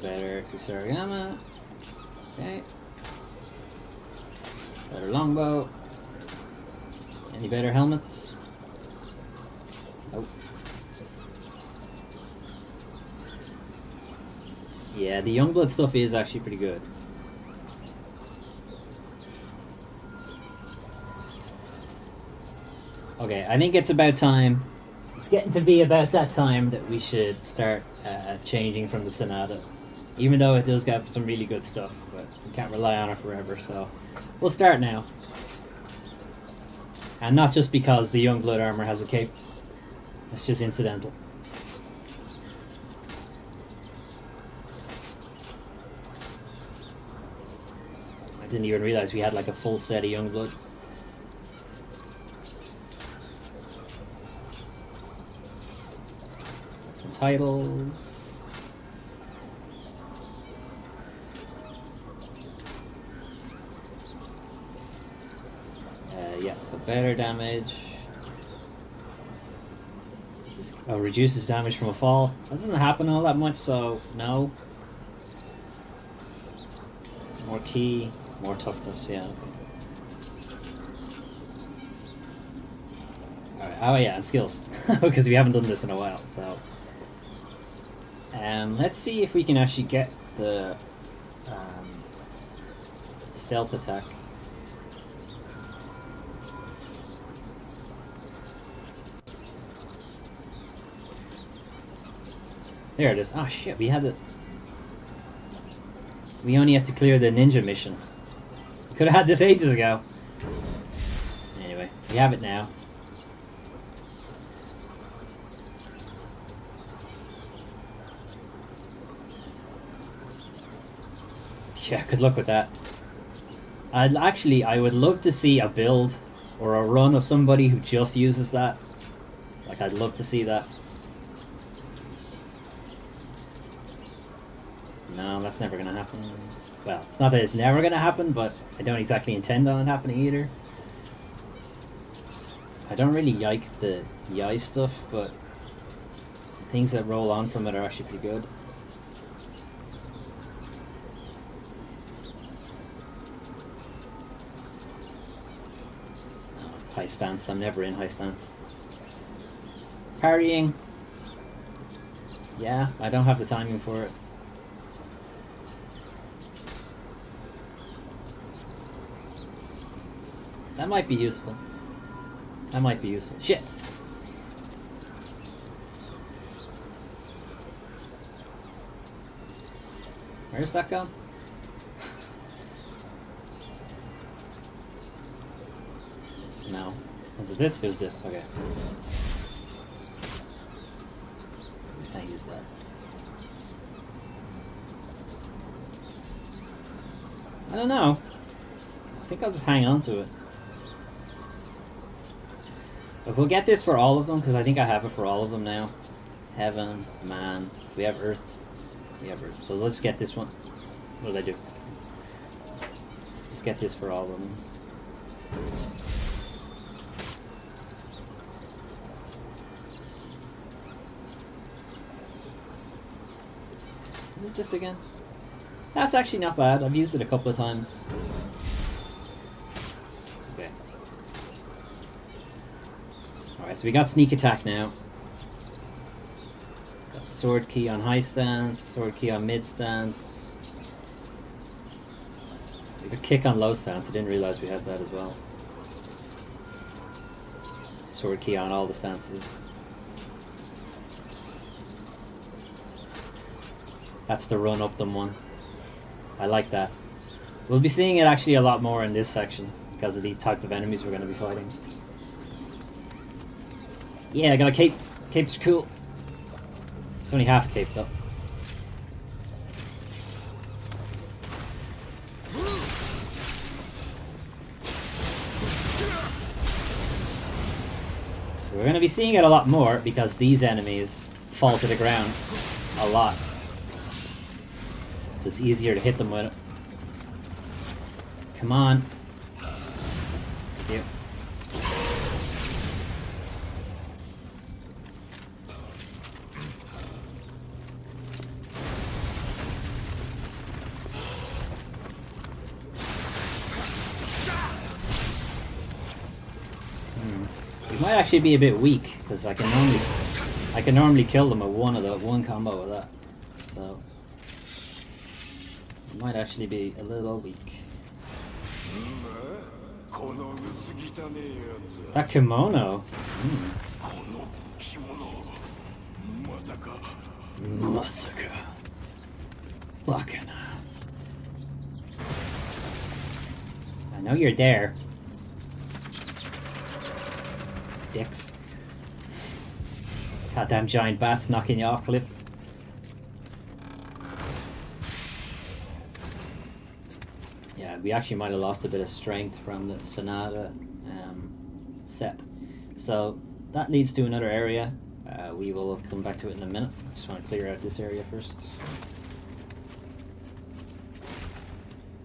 better Kusarigama. Okay. Better longbow. Any better helmets? Nope. Yeah, the Youngblood stuff is actually pretty good. Okay, I think it's about time. It's getting to be about that time that we should start changing from the Sonata. Even though it does got some really good stuff, but we can't rely on it forever, so we'll start now. And not just because the Youngblood armor has a cape. It's just incidental. I didn't even realize we had like a full set of Youngblood. Some titles. Yeah, so better damage. Oh, reduces damage from a fall. That doesn't happen all that much, so no. More key, more toughness, yeah. Alright, oh yeah, and skills. Because we haven't done this in a while, so. Let's see if we can actually get the stealth attack. There it is. Oh shit, we had it. We only had to clear the ninja mission. We could have had this ages ago. Anyway, we have it now. Yeah, good luck with that. I would love to see a build or a run of somebody who just uses that. Like, I'd love to see that. No, that's never gonna happen. Well, it's not that it's never gonna happen, but I don't exactly intend on it happening either. I don't really like the Yai stuff, but things that roll on from it are actually pretty good. Oh, high stance, I'm never in high stance. Parrying. Yeah, I don't have the timing for it. That might be useful. That might be useful. Shit! Where's that gone? No. Is it this? There's this. Okay. Can't use that. I don't know. I think I'll just hang on to it. But we'll get this for all of them, because I think I have it for all of them now. Heaven, man, we have Earth. We have Earth. So let's get this one. What did I do? Just get this for all of them. What is this again? That's actually not bad. I've used it a couple of times. Okay. Alright, so we got sneak attack now. Got sword key on high stance, sword key on mid stance. We got kick on low stance. I didn't realize we had that as well. Sword key on all the stances. That's the run up them one. I like that. We'll be seeing it actually a lot more in this section because of the type of enemies we're going to be fighting. Yeah, I got a cape. Capes are cool. It's only half a cape though. So we're going to be seeing it a lot more because these enemies fall to the ground a lot. So it's easier to hit them with it. Come on. Thank you. might actually be a bit weak because I can normally kill them with one combo of that. So it might actually be a little weak. That kimono. Masaka. Fucking hell. I know you're there. Dicks. Goddamn giant bats knocking you off cliffs. Yeah, we actually might have lost a bit of strength from the Sonata set. So that leads to another area. We will come back to it in a minute. I just want to clear out this area first.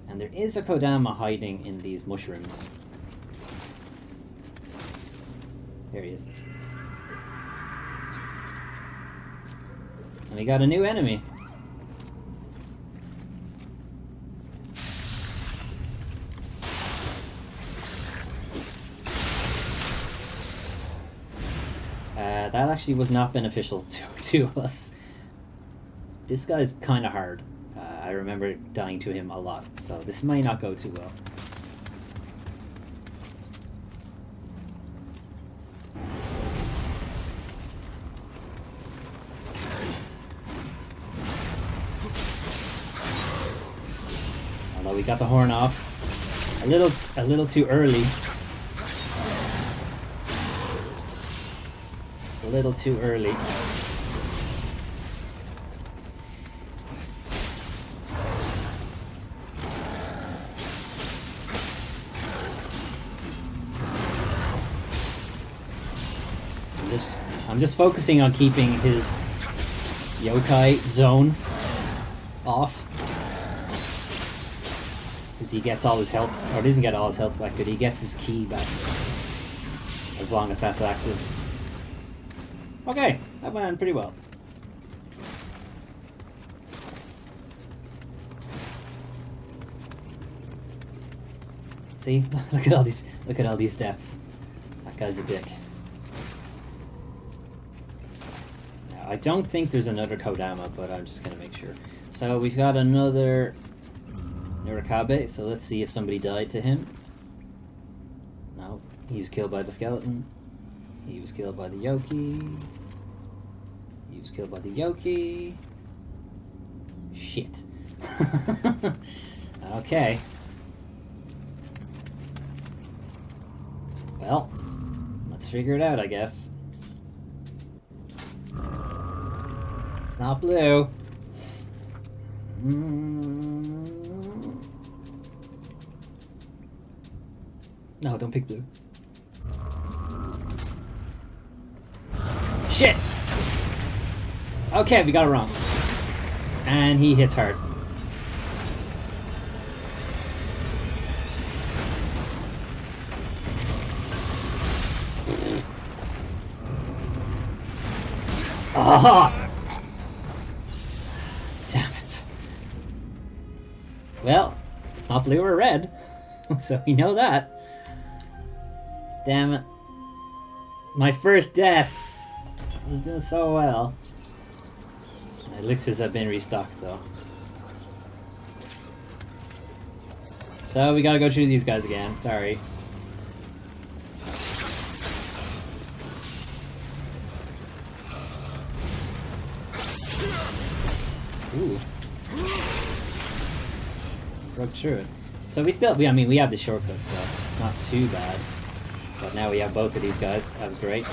And there is a Kodama hiding in these mushrooms. There he is. And we got a new enemy. That actually was not beneficial to us. This guy's kind of hard. I remember dying to him a lot, so this might not go too well. Although we got the horn off a little too early. A little too early. I'm just focusing on keeping his yokai zone off. Because he gets all his health, or doesn't get all his health back, but he gets his ki back. As long as that's active. Okay, that went pretty well. See? Look at all these deaths. That guy's a dick. Now, I don't think there's another Kodama, but I'm just gonna make sure. So we've got another Nurikabe, so let's see if somebody died to him. No, he was killed by the skeleton. He was killed by the Yoki. He was killed by the Yoki. Shit. Okay. Well, let's figure it out, I guess. It's not blue. No, don't pick blue. Shit! Okay, we got it wrong. And he hits hard. Ah! Damn it. Well, it's not blue or red, so we know that. Damn it. My first death. I was doing so well. My elixirs have been restocked though. So we gotta go through these guys again, sorry. Ooh. Broke through it. So I mean we have the shortcut, so it's not too bad. But now we have both of these guys, that was great.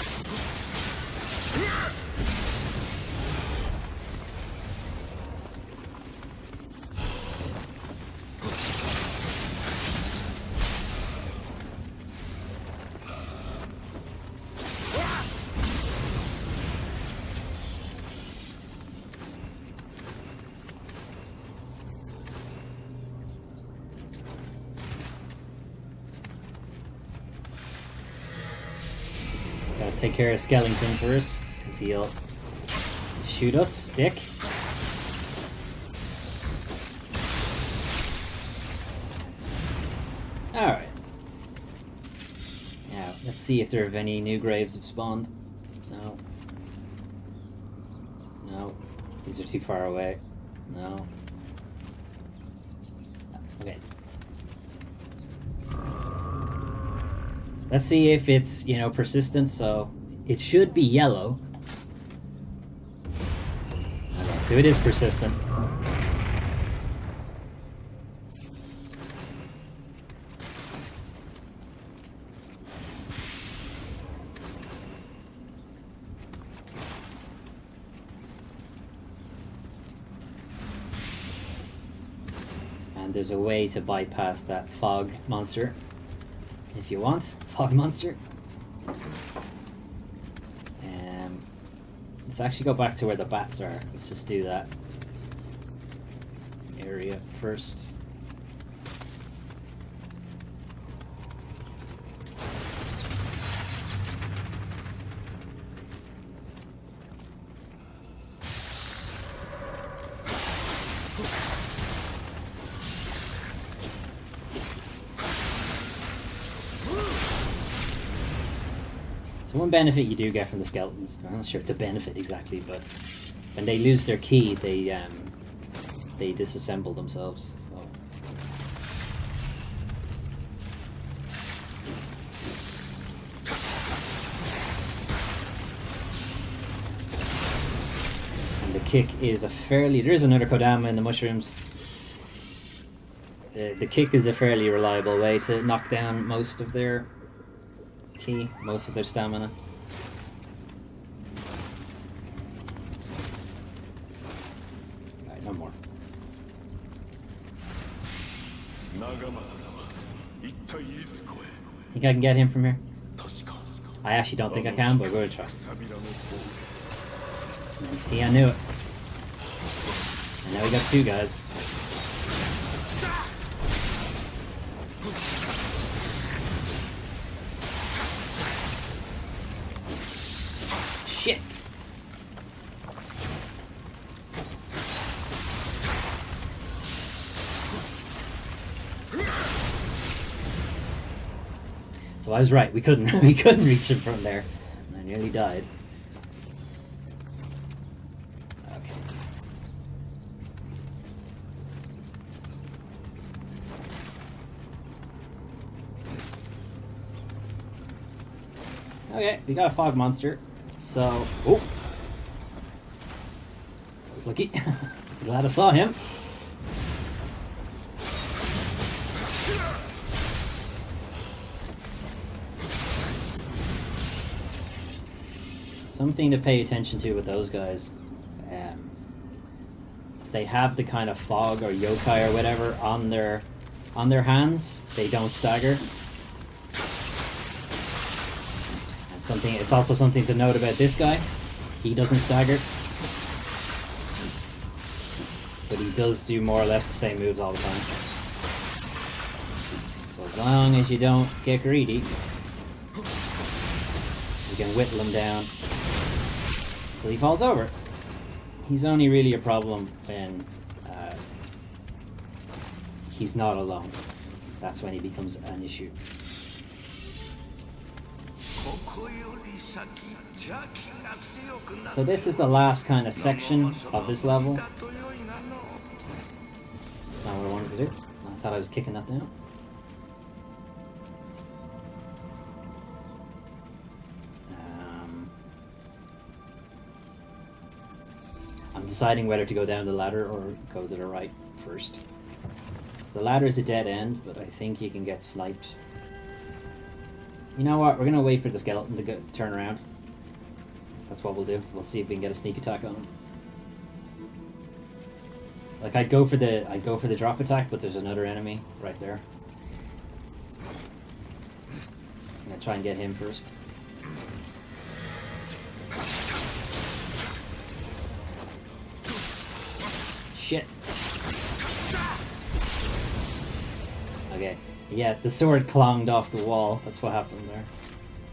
Gotta take care of Skellington first, because he'll shoot us, dick. Alright. Now, Let's see if there have any new graves have spawned. No. No. These are too far away. No. Okay. Let's see if it's, you know, persistent, so it should be yellow. Okay, so it is persistent. And there's a way to bypass that fog monster. If you want, fog monster. Let's actually go back to where the bats are. Let's just do that area first. So one benefit you do get from the skeletons, I'm not sure it's a benefit exactly, but when they lose their key, they disassemble themselves. So. And the kick is a fairly... There is another Kodama in the mushrooms. The kick is a fairly reliable way to knock down most of their key, most of their stamina. Alright, no more. Think I can get him from here? I actually don't think I can, but we're gonna try. You see, I knew it. And now we got two guys. Shit! So I was right. We couldn't reach him from there, and I nearly died. Okay. Okay, we got a fog monster. So, oh, I was lucky. Glad I saw him. Something to pay attention to with those guys. If they have the kind of fog or yokai or whatever on their hands, they don't stagger. It's also something to note about this guy. He doesn't stagger. But he does do more or less the same moves all the time. So as long as you don't get greedy, you can whittle him down until he falls over. He's only really a problem when he's not alone. That's when he becomes an issue. So this is the last kind of section of this level. That's not what I wanted to do. I thought I was kicking that down. I'm deciding whether to go down the ladder or go to the right first. So the ladder is a dead end, but I think you can get sniped. You know what? We're gonna wait for the skeleton to turn around. That's what we'll do. We'll see if we can get a sneak attack on him. Like I'd go for the drop attack, but there's another enemy right there. I'm gonna try and get him first. Shit. Okay. Yeah, the sword clanged off the wall. That's what happened there.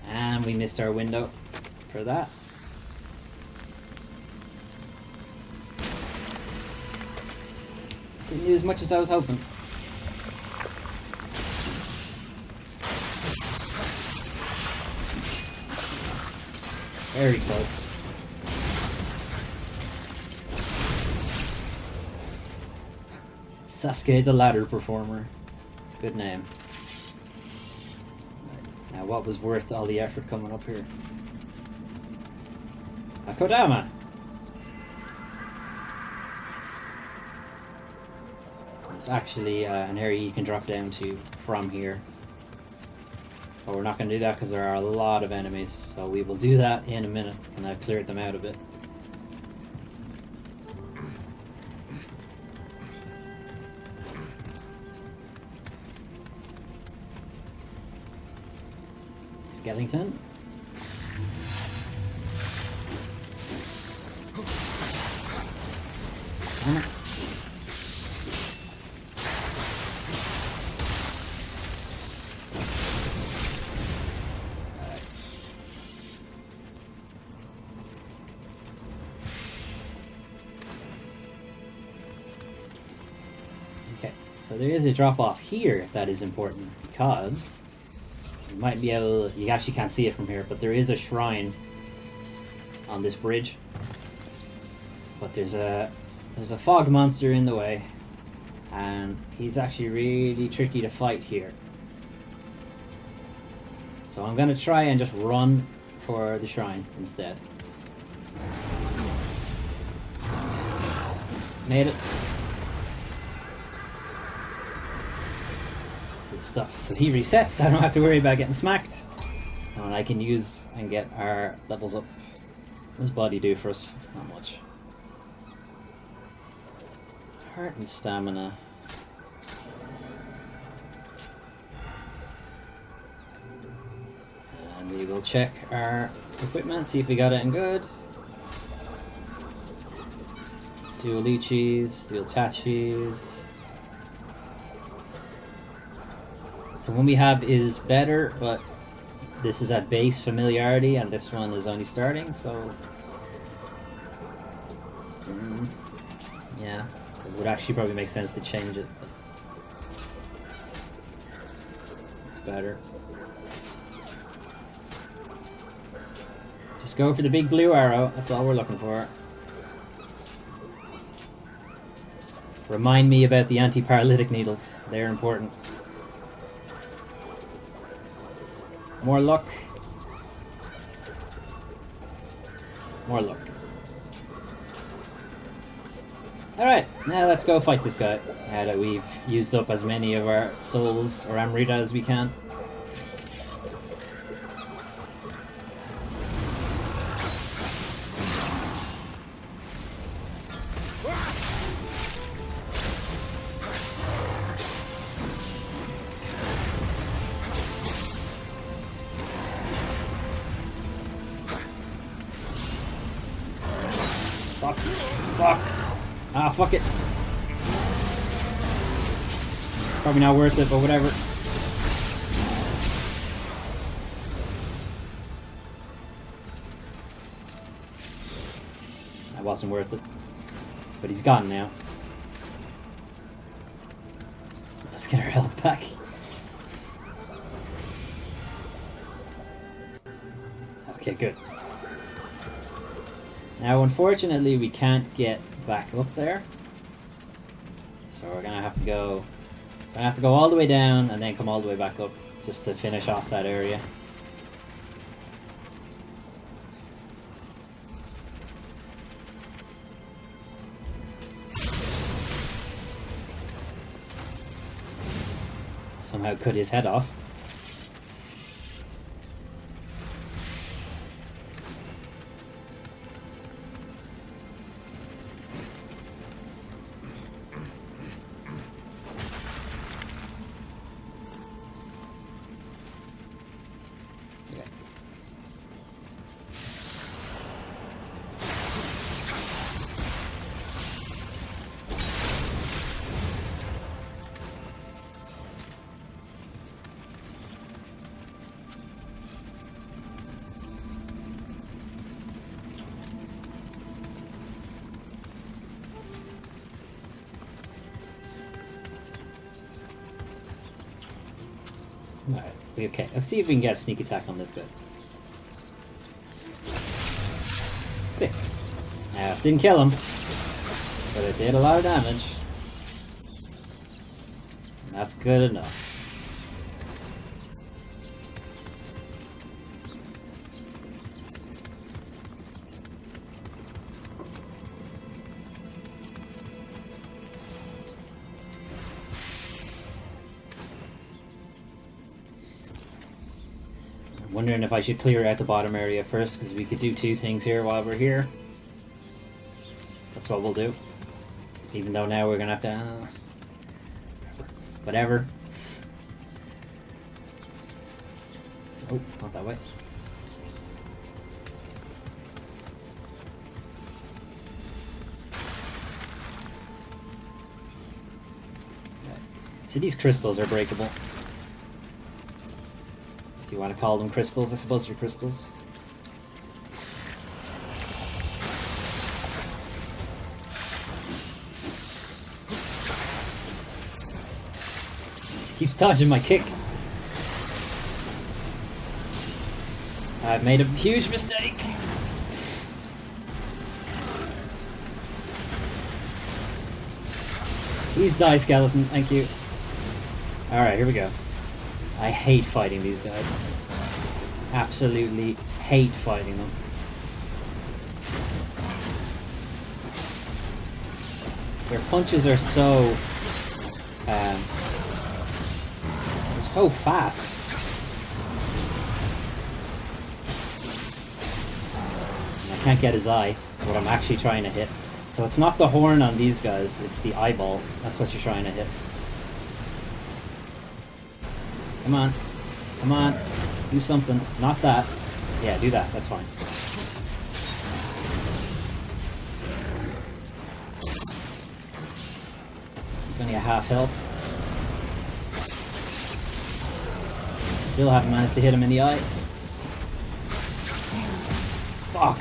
And we missed our window for that. Didn't do as much as I was hoping. Very close. Sasuke the Ladder Performer. Good name. Now what was worth all the effort coming up here? A Kodama! There's actually an area you can drop down to from here. But we're not going to do that because there are a lot of enemies, so we will do that in a minute, and I've cleared them out a bit. Skellington. Armor. Okay, so there is a drop off here that is important because you might be able to, you actually can't see it from here, but there is a shrine on this bridge. But there's a fog monster in the way, and he's actually really tricky to fight here. So I'm gonna try and just run for the shrine instead. Made it. Good stuff. So he resets, so I don't have to worry about getting smacked. And I can use and get our levels up. What does body do for us? Not much. Heart and stamina. And we will check our equipment, see if we got it in good. Dual Ichis, dual Tachis. The one we have is better, but this is at base familiarity and this one is only starting, so yeah, it would actually probably make sense to change it, but it's better. Just go for the big blue arrow, that's all we're looking for. Remind me about the anti-paralytic needles, they're important. More luck. More luck. Alright, now let's go fight this guy. Now that we've used up as many of our souls or Amrita as we can. Fuck. Fuck. Ah, fuck it. Probably not worth it, but whatever. That wasn't worth it. But he's gone now. Let's get our health back. Okay, good. Now, unfortunately, we can't get back up there, so we're gonna have to go. All the way down and then come all the way back up just to finish off that area. Somehow cut his head off. Alright, okay, let's see if we can get a sneak attack on this guy. Didn't kill him, but it did a lot of damage. And that's good enough. I'm wondering if I should clear out the bottom area first, because we could do two things here while we're here. That's what we'll do. Even though now we're gonna have to... whatever. Oh, not that way. So these crystals are breakable. If you want to call them crystals, I suppose they're crystals. Keeps dodging my kick. I've made a huge mistake. Please die, skeleton. Thank you. Alright, here we go. I hate fighting these guys. Absolutely hate fighting them. Their punches are so... they're so fast. And I can't get his eye. That's what I'm actually trying to hit. So it's not the horn on these guys, it's the eyeball. That's what you're trying to hit. Come on. Come on. Do something. Not that. Yeah, do that. That's fine. He's only a half health. Still haven't managed to hit him in the eye. Fuck.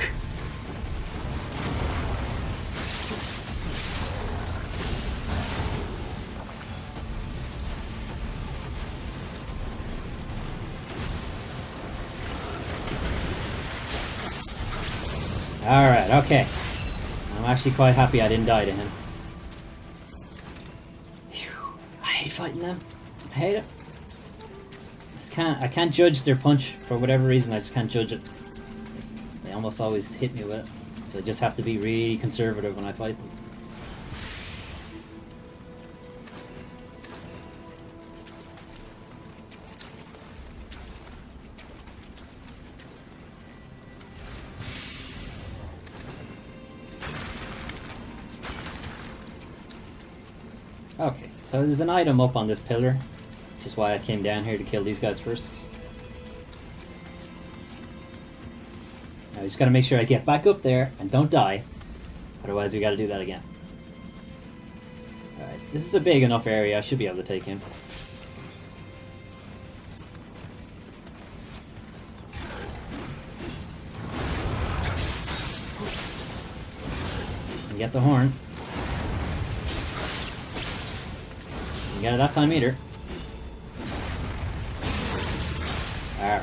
Alright, okay. I'm actually quite happy I didn't die to him. Whew. I hate fighting them. I hate it. I can't judge their punch for whatever reason. I just can't judge it. They almost always hit me with it. So I just have to be really conservative when I fight them. Okay, so there's an item up on this pillar, which is why I came down here to kill these guys first. Now I just gotta make sure I get back up there and don't die, otherwise we gotta do that again. Alright, this is a big enough area, I should be able to take him. Get the horn. Get it that time either. Alright.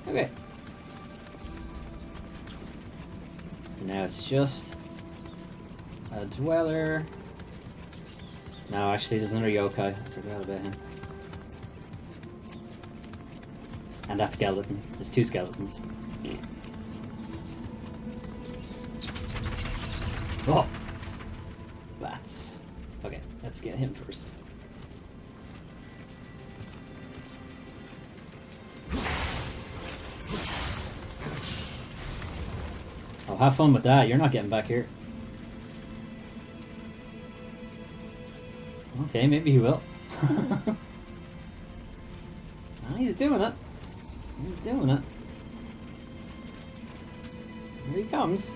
Okay. So now it's just a dweller. No, actually there's another yokai. I forgot about him. And that skeleton. There's two skeletons. Oh! Bats. Okay, let's get him first. Oh, have fun with that. You're not getting back here. Okay, maybe he will. Oh, he's doing it. He's doing it. Here he comes.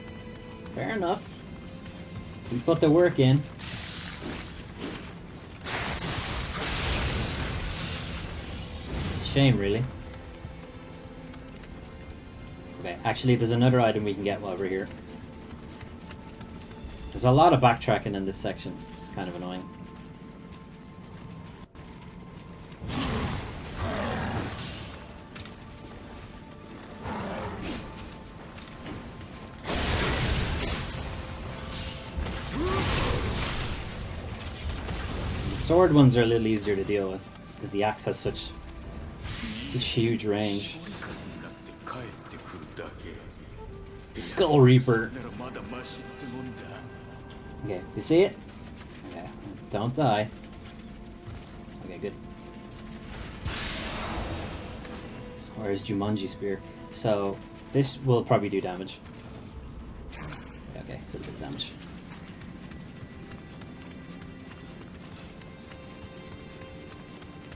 Fair enough. He put the work in. It's a shame, really. Okay, actually there's another item we can get while we're here. There's a lot of backtracking in this section. It's kind of annoying. The sword ones are a little easier to deal with because the axe has such huge range. Skull Reaper. Okay, do you see it? Okay, don't die. Okay, good. Where's Jumanji Spear? So, this will probably do damage. Okay, a little bit of damage.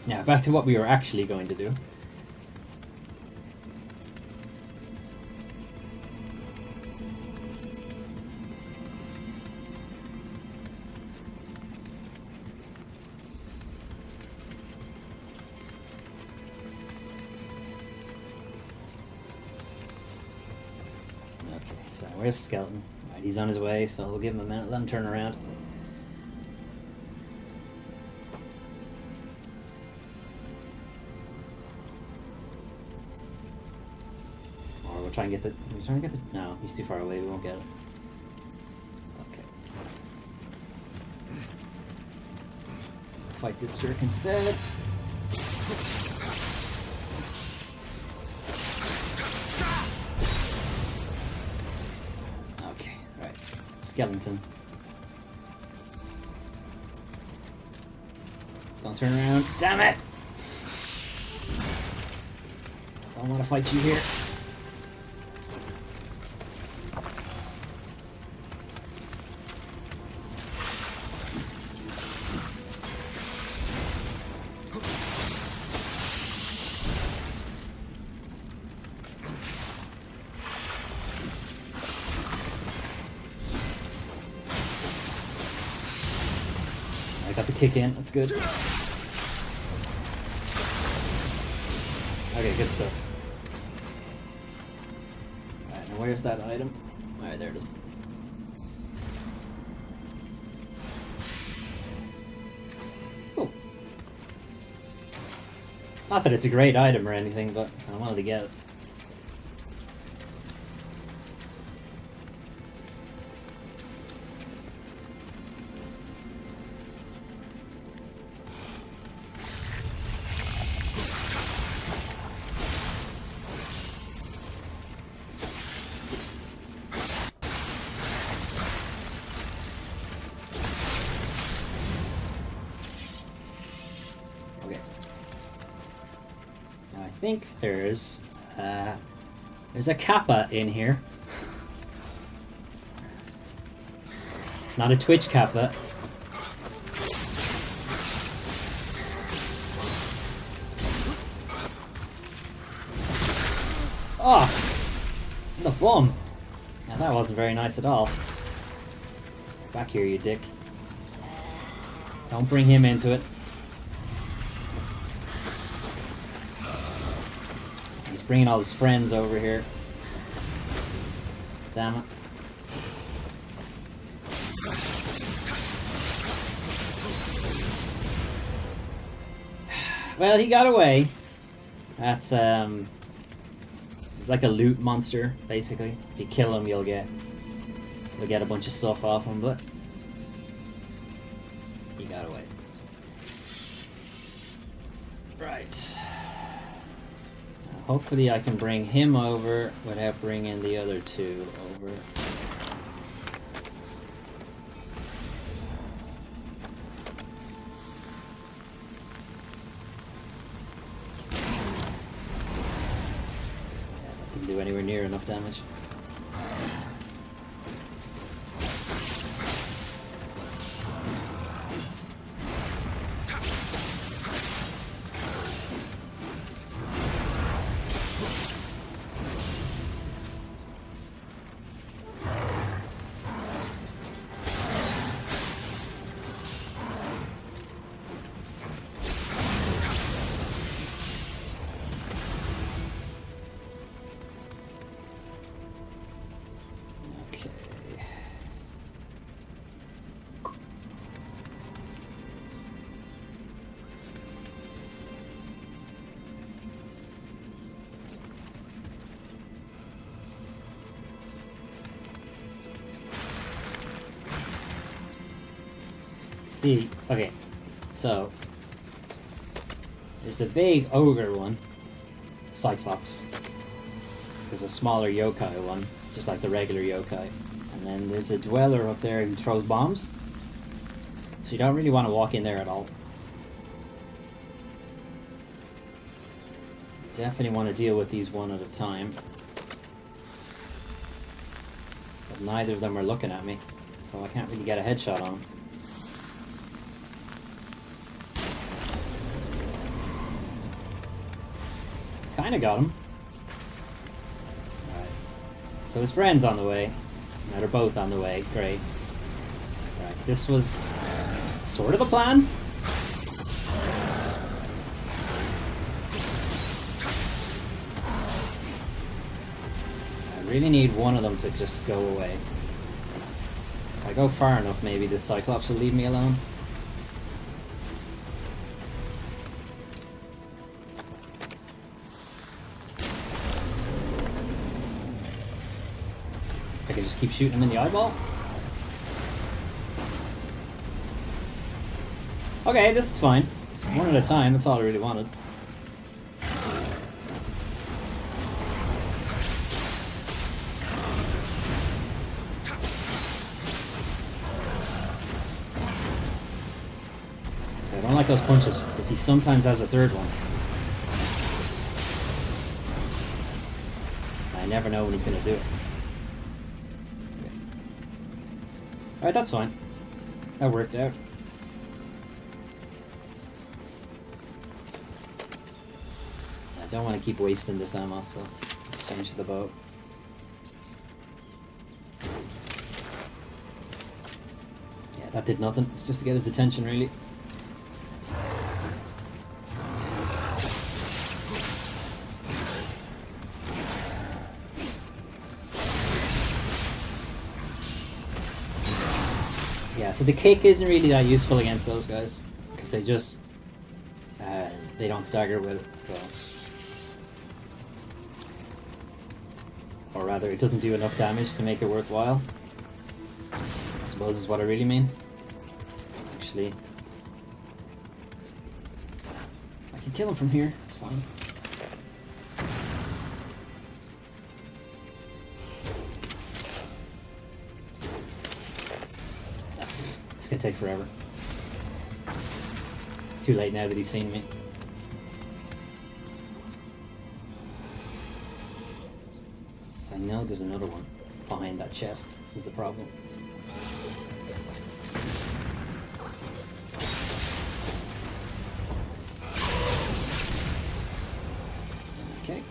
Now, back to what we were actually going to do. So where's Skeleton? Right, he's on his way, so we'll give him a minute, let him turn around. Or we'll try and get the... No, he's too far away, we won't get it. Okay. Fight this jerk instead. Skeleton. Don't turn around. Damn it! Don't want to fight you here. Got the kick in, that's good. Okay, good stuff. Alright, now where's that item? Alright, there it is. Cool. Not that it's a great item or anything, but I wanted to get it. I think there's a kappa in here. Not a Twitch kappa. Oh! The bum! Now that wasn't very nice at all. Back here, you dick. Don't bring him into it. He's bringing all his friends over here. Damn it. Well, he got away. That's, he's like a loot monster, basically. If you kill him, you'll get a bunch of stuff off him, but he got away. Right. Now, hopefully I can bring him over without bringing the other two over. Do anywhere near enough damage. See, okay, so there's the big ogre one, Cyclops. There's a smaller yokai one, just like the regular yokai. And then there's a dweller up there who throws bombs. So you don't really want to walk in there at all. Definitely want to deal with these one at a time. But neither of them are looking at me, so I can't really get a headshot on them. Kinda got him. Alright. So his friend's on the way. Now they're both on the way. Great. Right. This was sort of the plan. I really need one of them to just go away. If I go far enough, maybe the Cyclops will leave me alone. I can just keep shooting him in the eyeball. Okay, this is fine. It's one at a time, that's all I really wanted. So I don't like those punches, because he sometimes has a third one. I never know when he's going to do it. Alright, that's fine. That worked out. I don't want to keep wasting this ammo, so let's change the bow. Yeah, that did nothing. It's just to get his attention, really. Yeah, so the kick isn't really that useful against those guys, because they just they don't stagger with it, so. Or rather, it doesn't do enough damage to make it worthwhile, I suppose is what I really mean. Actually, I can kill him from here, it's fine. It's gonna take forever. It's too late now that he's seen me. So I know there's another one behind that chest, is the problem. Okay.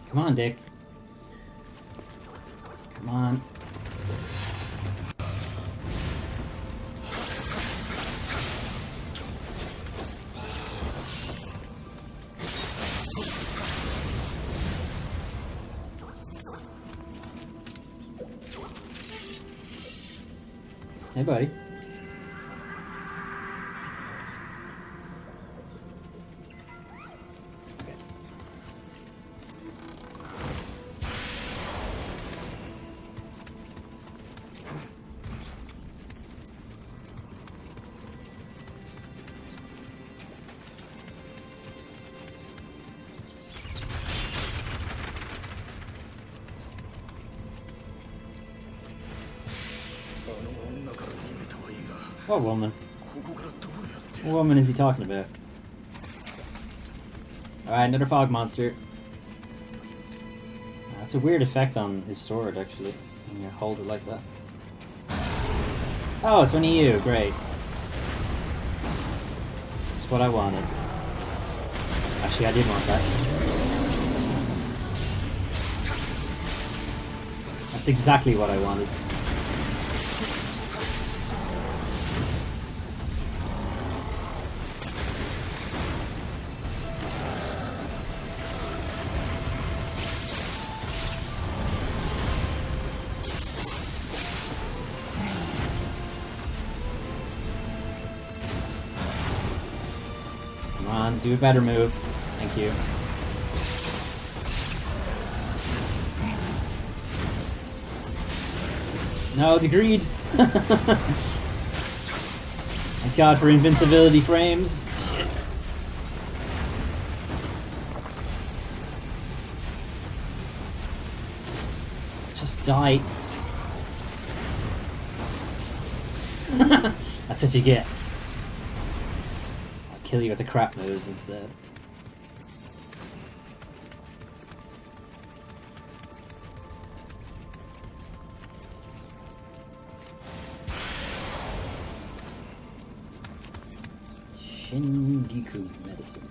Come on, Dick. Come on. Hey, buddy. What woman? What woman is he talking about? Alright, another fog monster. That's a weird effect on his sword, actually, when you hold it like that. Oh, it's one of you, great. Just what I wanted. Actually, I did want that. That's exactly what I wanted. on, do a better move. Thank you. No, degreed! Thank God for invincibility frames. Shit. Just die. That's what you get. I'll kill you with the crap moves instead. Shingiku medicine.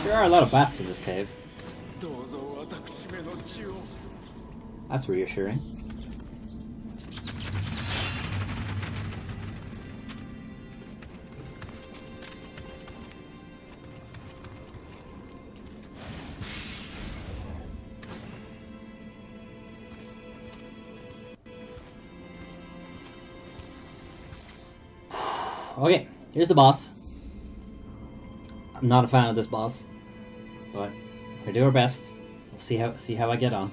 There are a lot of bats in this cave. That's reassuring. Okay, here's the boss. I'm not a fan of this boss, but we'll do our best. We'll see how I get on.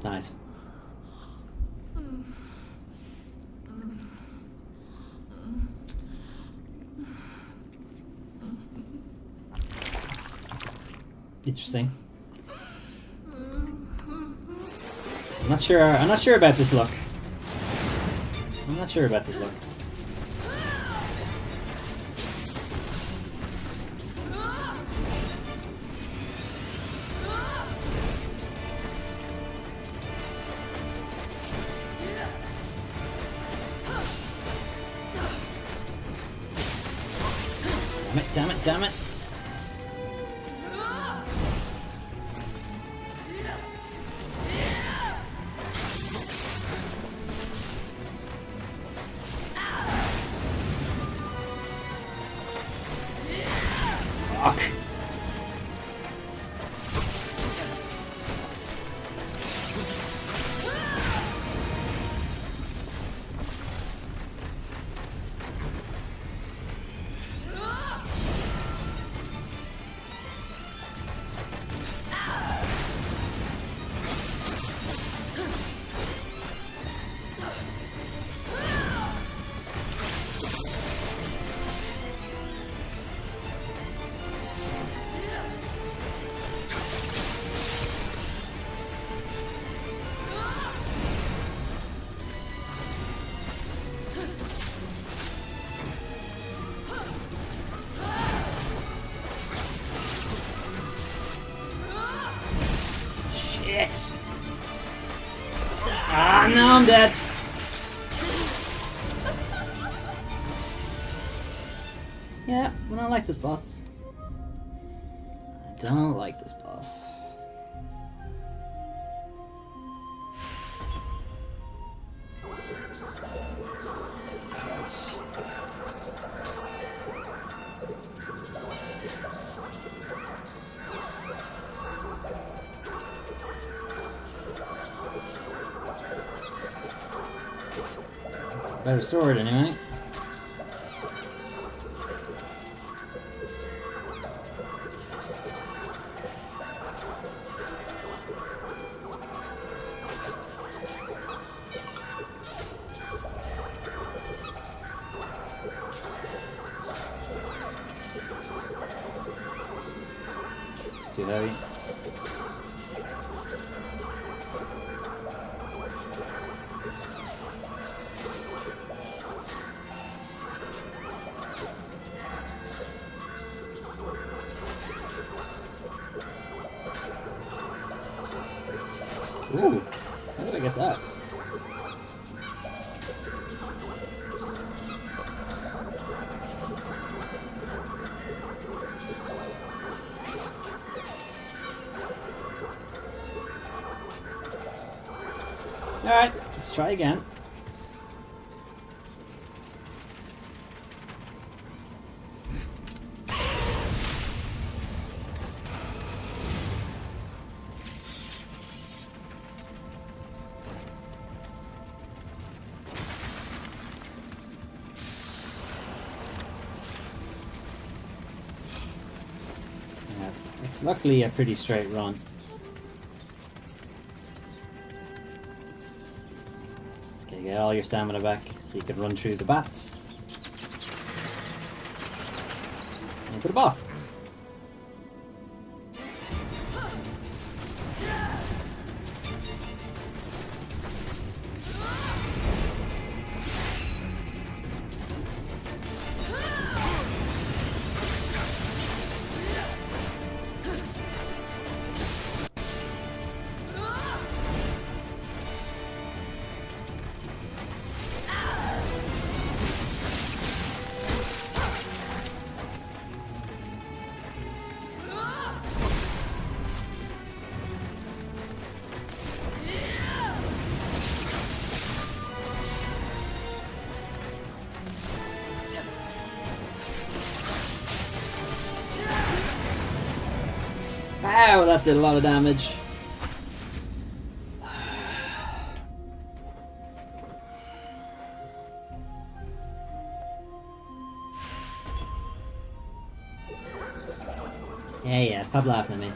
Nice. Interesting. I'm not sure about this look. I'm not sure about this look. Damn it, damn it, damn it. Fuck. Shit. Ah, no, I'm dead. Yeah, I don't like this boss. I don't like this boss. Better sword anyway. It's too heavy. Ooh, how did I get that? Alright, let's try again. Yeah, it's luckily a pretty straight run. Okay, get all your stamina back so you can run through the bats. And to the boss. Ow, that did a lot of damage. Yeah, stop laughing at me.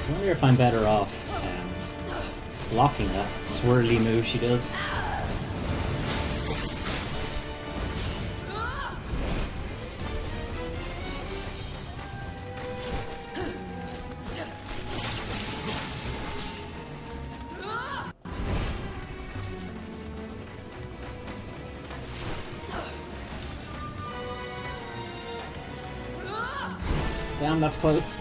I wonder if I'm better off blocking that swirly move she does. Damn, that's close.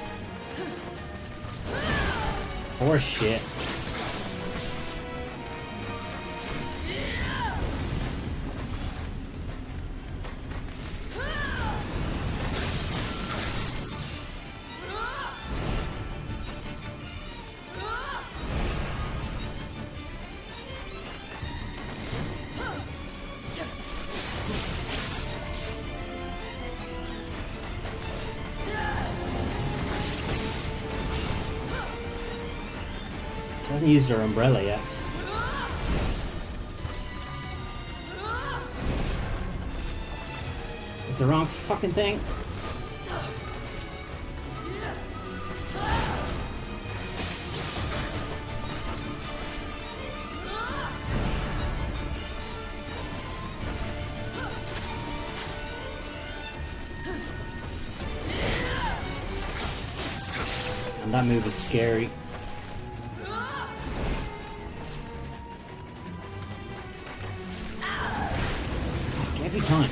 Or shit. Hasn't used her umbrella yet. It's the wrong fucking thing. And that move is scary. Every time.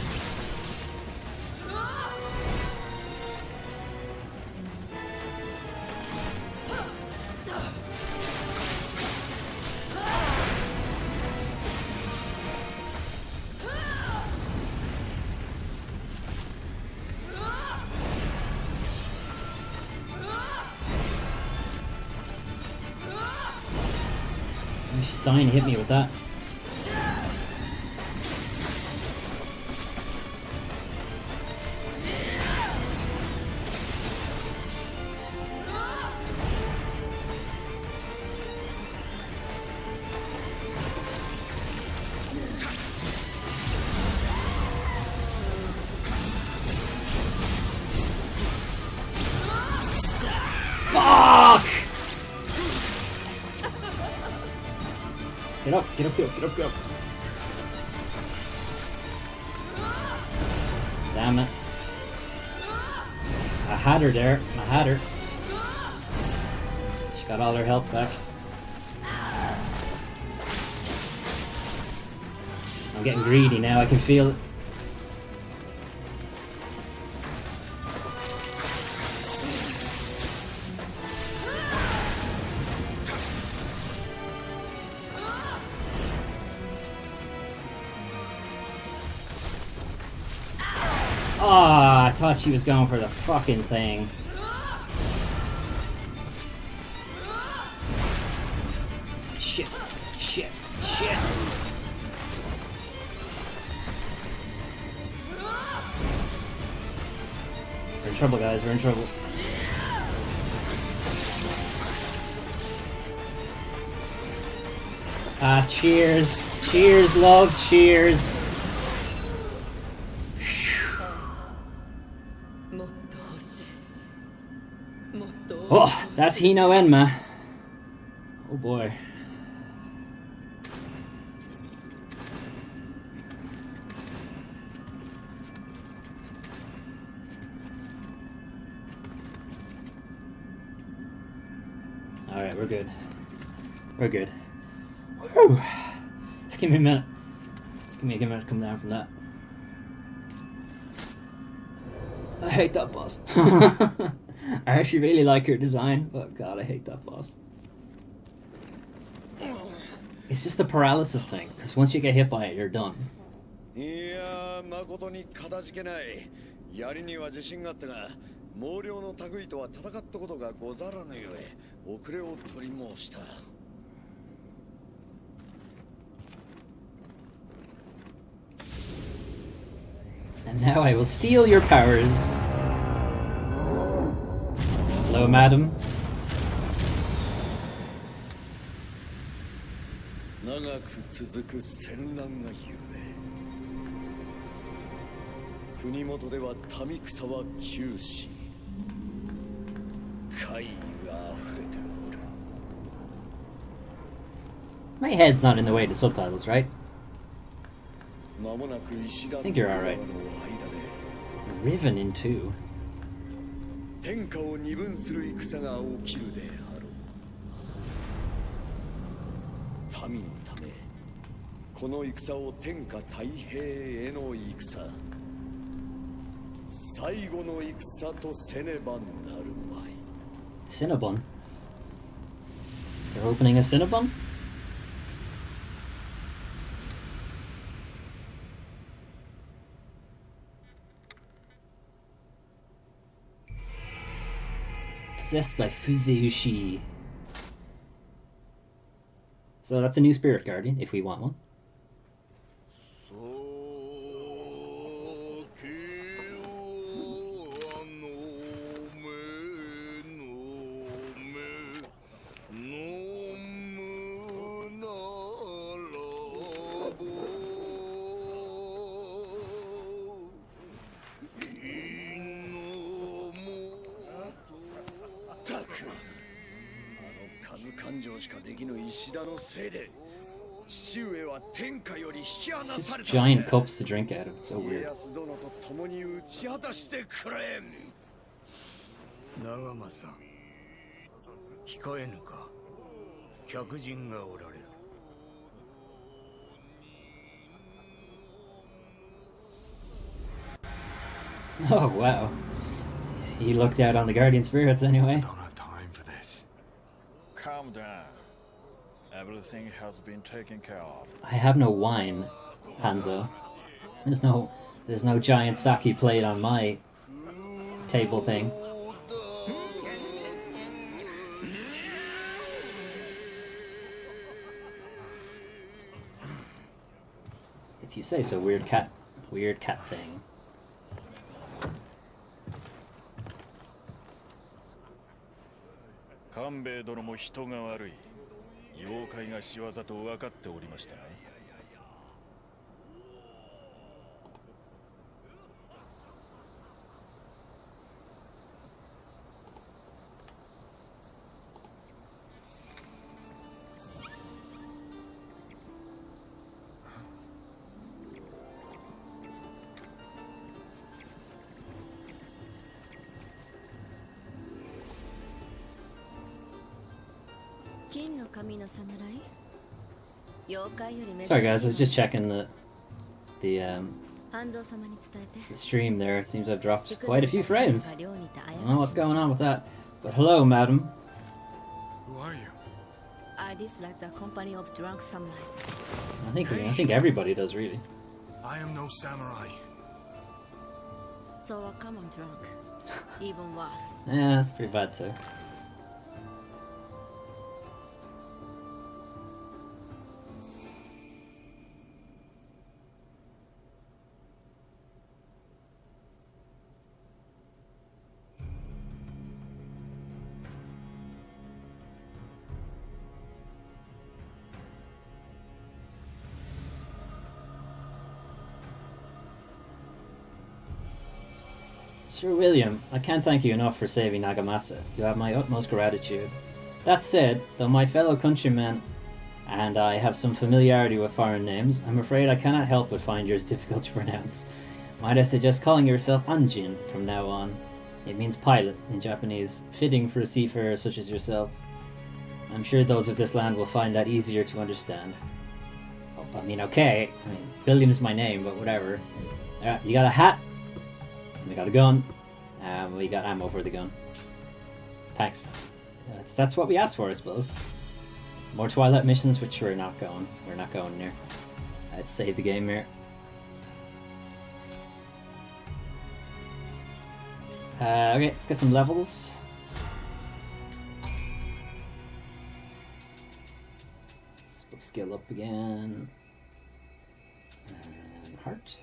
She's dying to hit me with that. Fuck! Get up, get up, get up, get up, get up. Damn it. I had her there. I had her. She got all her health back. I'm getting greedy now, I can feel it. Ah, I thought she was going for the fucking thing. Shit, shit, shit. We're in trouble, guys, we're in trouble. Ah, cheers. Cheers, love, cheers. Oh, that's Hino Enma. Oh boy. Alright, we're good. We're good. Woo! Just give me a minute. Just give me a minute to come down from that. I hate that boss. I actually really like her design, but god, I hate that boss. It's just the paralysis thing, because once you get hit by it, you're done. And now I will steal your powers. Hello, madam. My head's not in the way to subtitles, right? I think you're alright. Riven in two. Cinnabon? They're opening a Cinnabon? Possessed by Fuzeushi. So that's a new spirit guardian, if we want one. Such giant cups to drink out of, it's so weird. Oh wow. He looked out on the guardian spirits anyway. I don't have time for this. Calm down. Everything has been taken care of. I have no wine, Hanzo. There's no giant sake plate on my table thing. If you say so, weird cat thing. Kanbei dono mo hito ga warui. Youkai ga shiwaza to wakatte orimashita. Sorry guys, I was just checking the stream there. It seems I've dropped quite a few frames. I don't know what's going on with that. But hello, madam. Who are you? I dislike the company of drunk samurai. I think everybody does, really. I am no samurai. So a common drunk. Even worse. Yeah, that's pretty bad too. Sir William, I can't thank you enough for saving Nagamasa. You have my utmost gratitude. That said, though my fellow countrymen and I have some familiarity with foreign names, I'm afraid I cannot help but find yours difficult to pronounce. Might I suggest calling yourself Anjin from now on? It means pilot in Japanese, fitting for a seafarer such as yourself. I'm sure those of this land will find that easier to understand. Oh, okay. William's my name, but whatever. You got a hat? We got a gun, we got ammo for the gun. Thanks. That's what we asked for, I suppose. More Twilight missions, which we're not going near. Let's save the game here. Okay, let's get some levels. Let's put skill up again. And heart.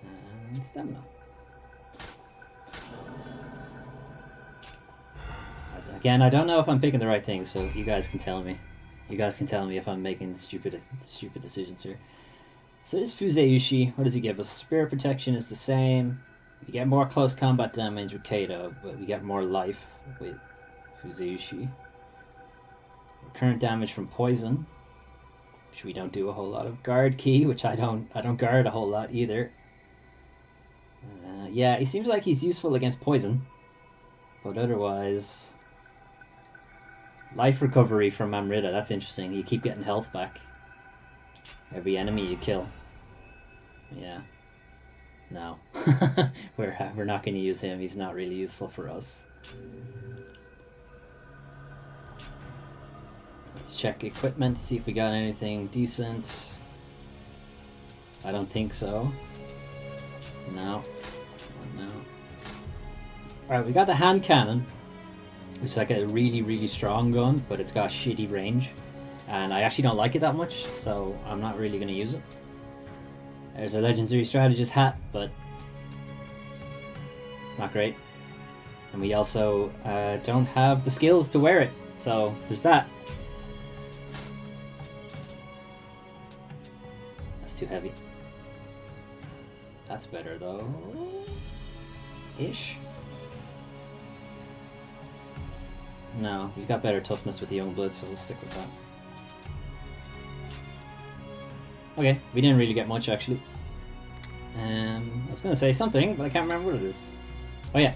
And stamina. Again, I don't know if I'm picking the right thing, so you guys can tell me. You guys can tell me if I'm making stupid decisions here. So this Fuzeushi, what does he give us? Spirit protection is the same. We get more close combat damage with Kato, but we get more life with Fuzeushi. Current damage from poison, which we don't do a whole lot of. Guard key, which I don't guard a whole lot either. Yeah, he seems like he's useful against poison, but otherwise. Life recovery from Amrita, that's interesting. You keep getting health back. Every enemy you kill. Yeah. No. We're not going to use him. He's not really useful for us. Let's check equipment, see if we got anything decent. I don't think so. No. No. Alright, we got the hand cannon. It's like a really, really strong gun, but it's got shitty range. And I actually don't like it that much, so I'm not really going to use it. There's a Legendary Strategist hat, but it's not great. And we also don't have the skills to wear it, so there's that. That's too heavy. That's better though. Ish. No, we've got better toughness with the Youngblood, so we'll stick with that. Okay, we didn't really get much actually. I was going to say something, but I can't remember what it is. Oh yeah.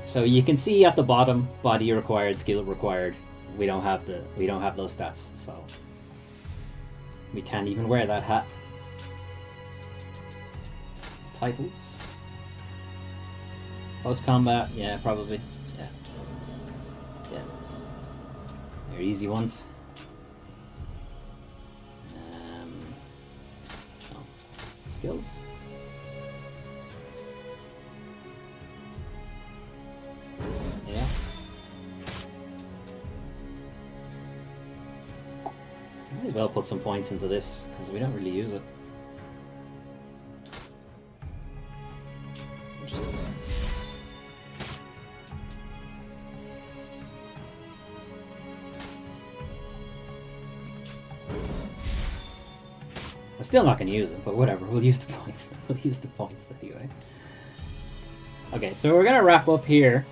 So you can see at the bottom, body required, skill required. We don't have those stats, so we can't even wear that hat. Titles. Post combat, yeah, probably. Yeah. Yeah. They're easy ones. Oh. Skills. Yeah. Might as well put some points into this, because we don't really use it. Interesting. I'm still not going to use it, but whatever, we'll use the points. We'll use the points anyway. Okay, so we're going to wrap up here.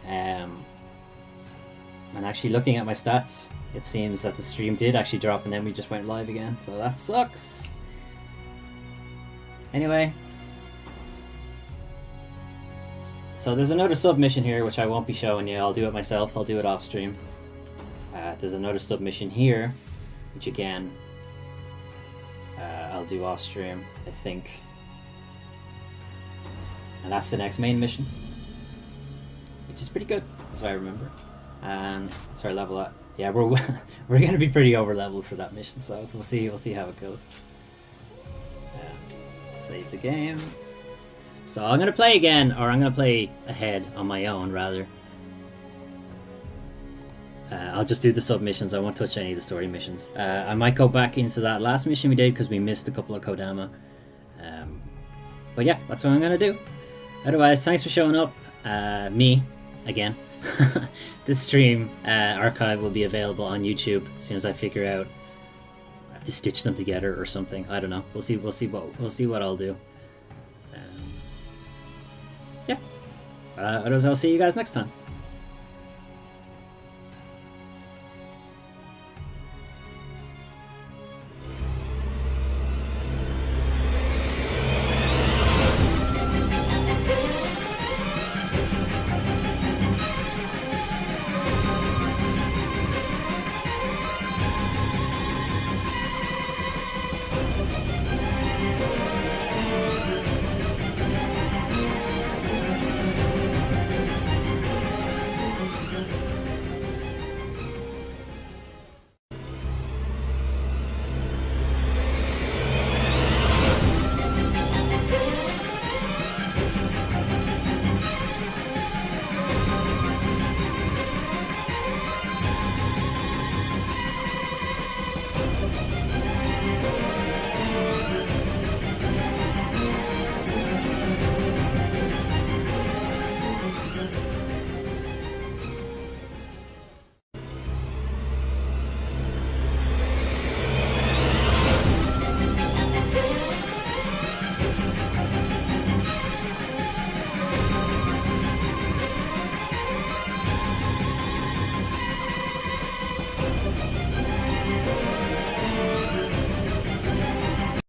And actually looking at my stats, it seems that the stream did actually drop and then we just went live again, so that sucks. Anyway, So there's another submission here, which I won't be showing you. I'll do it myself. I'll do it off stream. There's another submission here, which again, I'll do off stream, I think. And that's the next main mission, which is pretty good, as I remember. And sorry, level that. Yeah, we're we're gonna be pretty over leveled for that mission, so we'll see how it goes. Save the game. So I'm gonna play again, or I'm gonna play ahead on my own rather. I'll just do the submissions. I won't touch any of the story missions. I might go back into that last mission we did because we missed a couple of Kodama. But yeah, that's what I'm gonna do. Otherwise, thanks for showing up. Me again. This stream archive will be available on YouTube as soon as I figure out to stitch them together or something. I don't know. We'll see what I'll do. Yeah. Otherwise, I'll see you guys next time.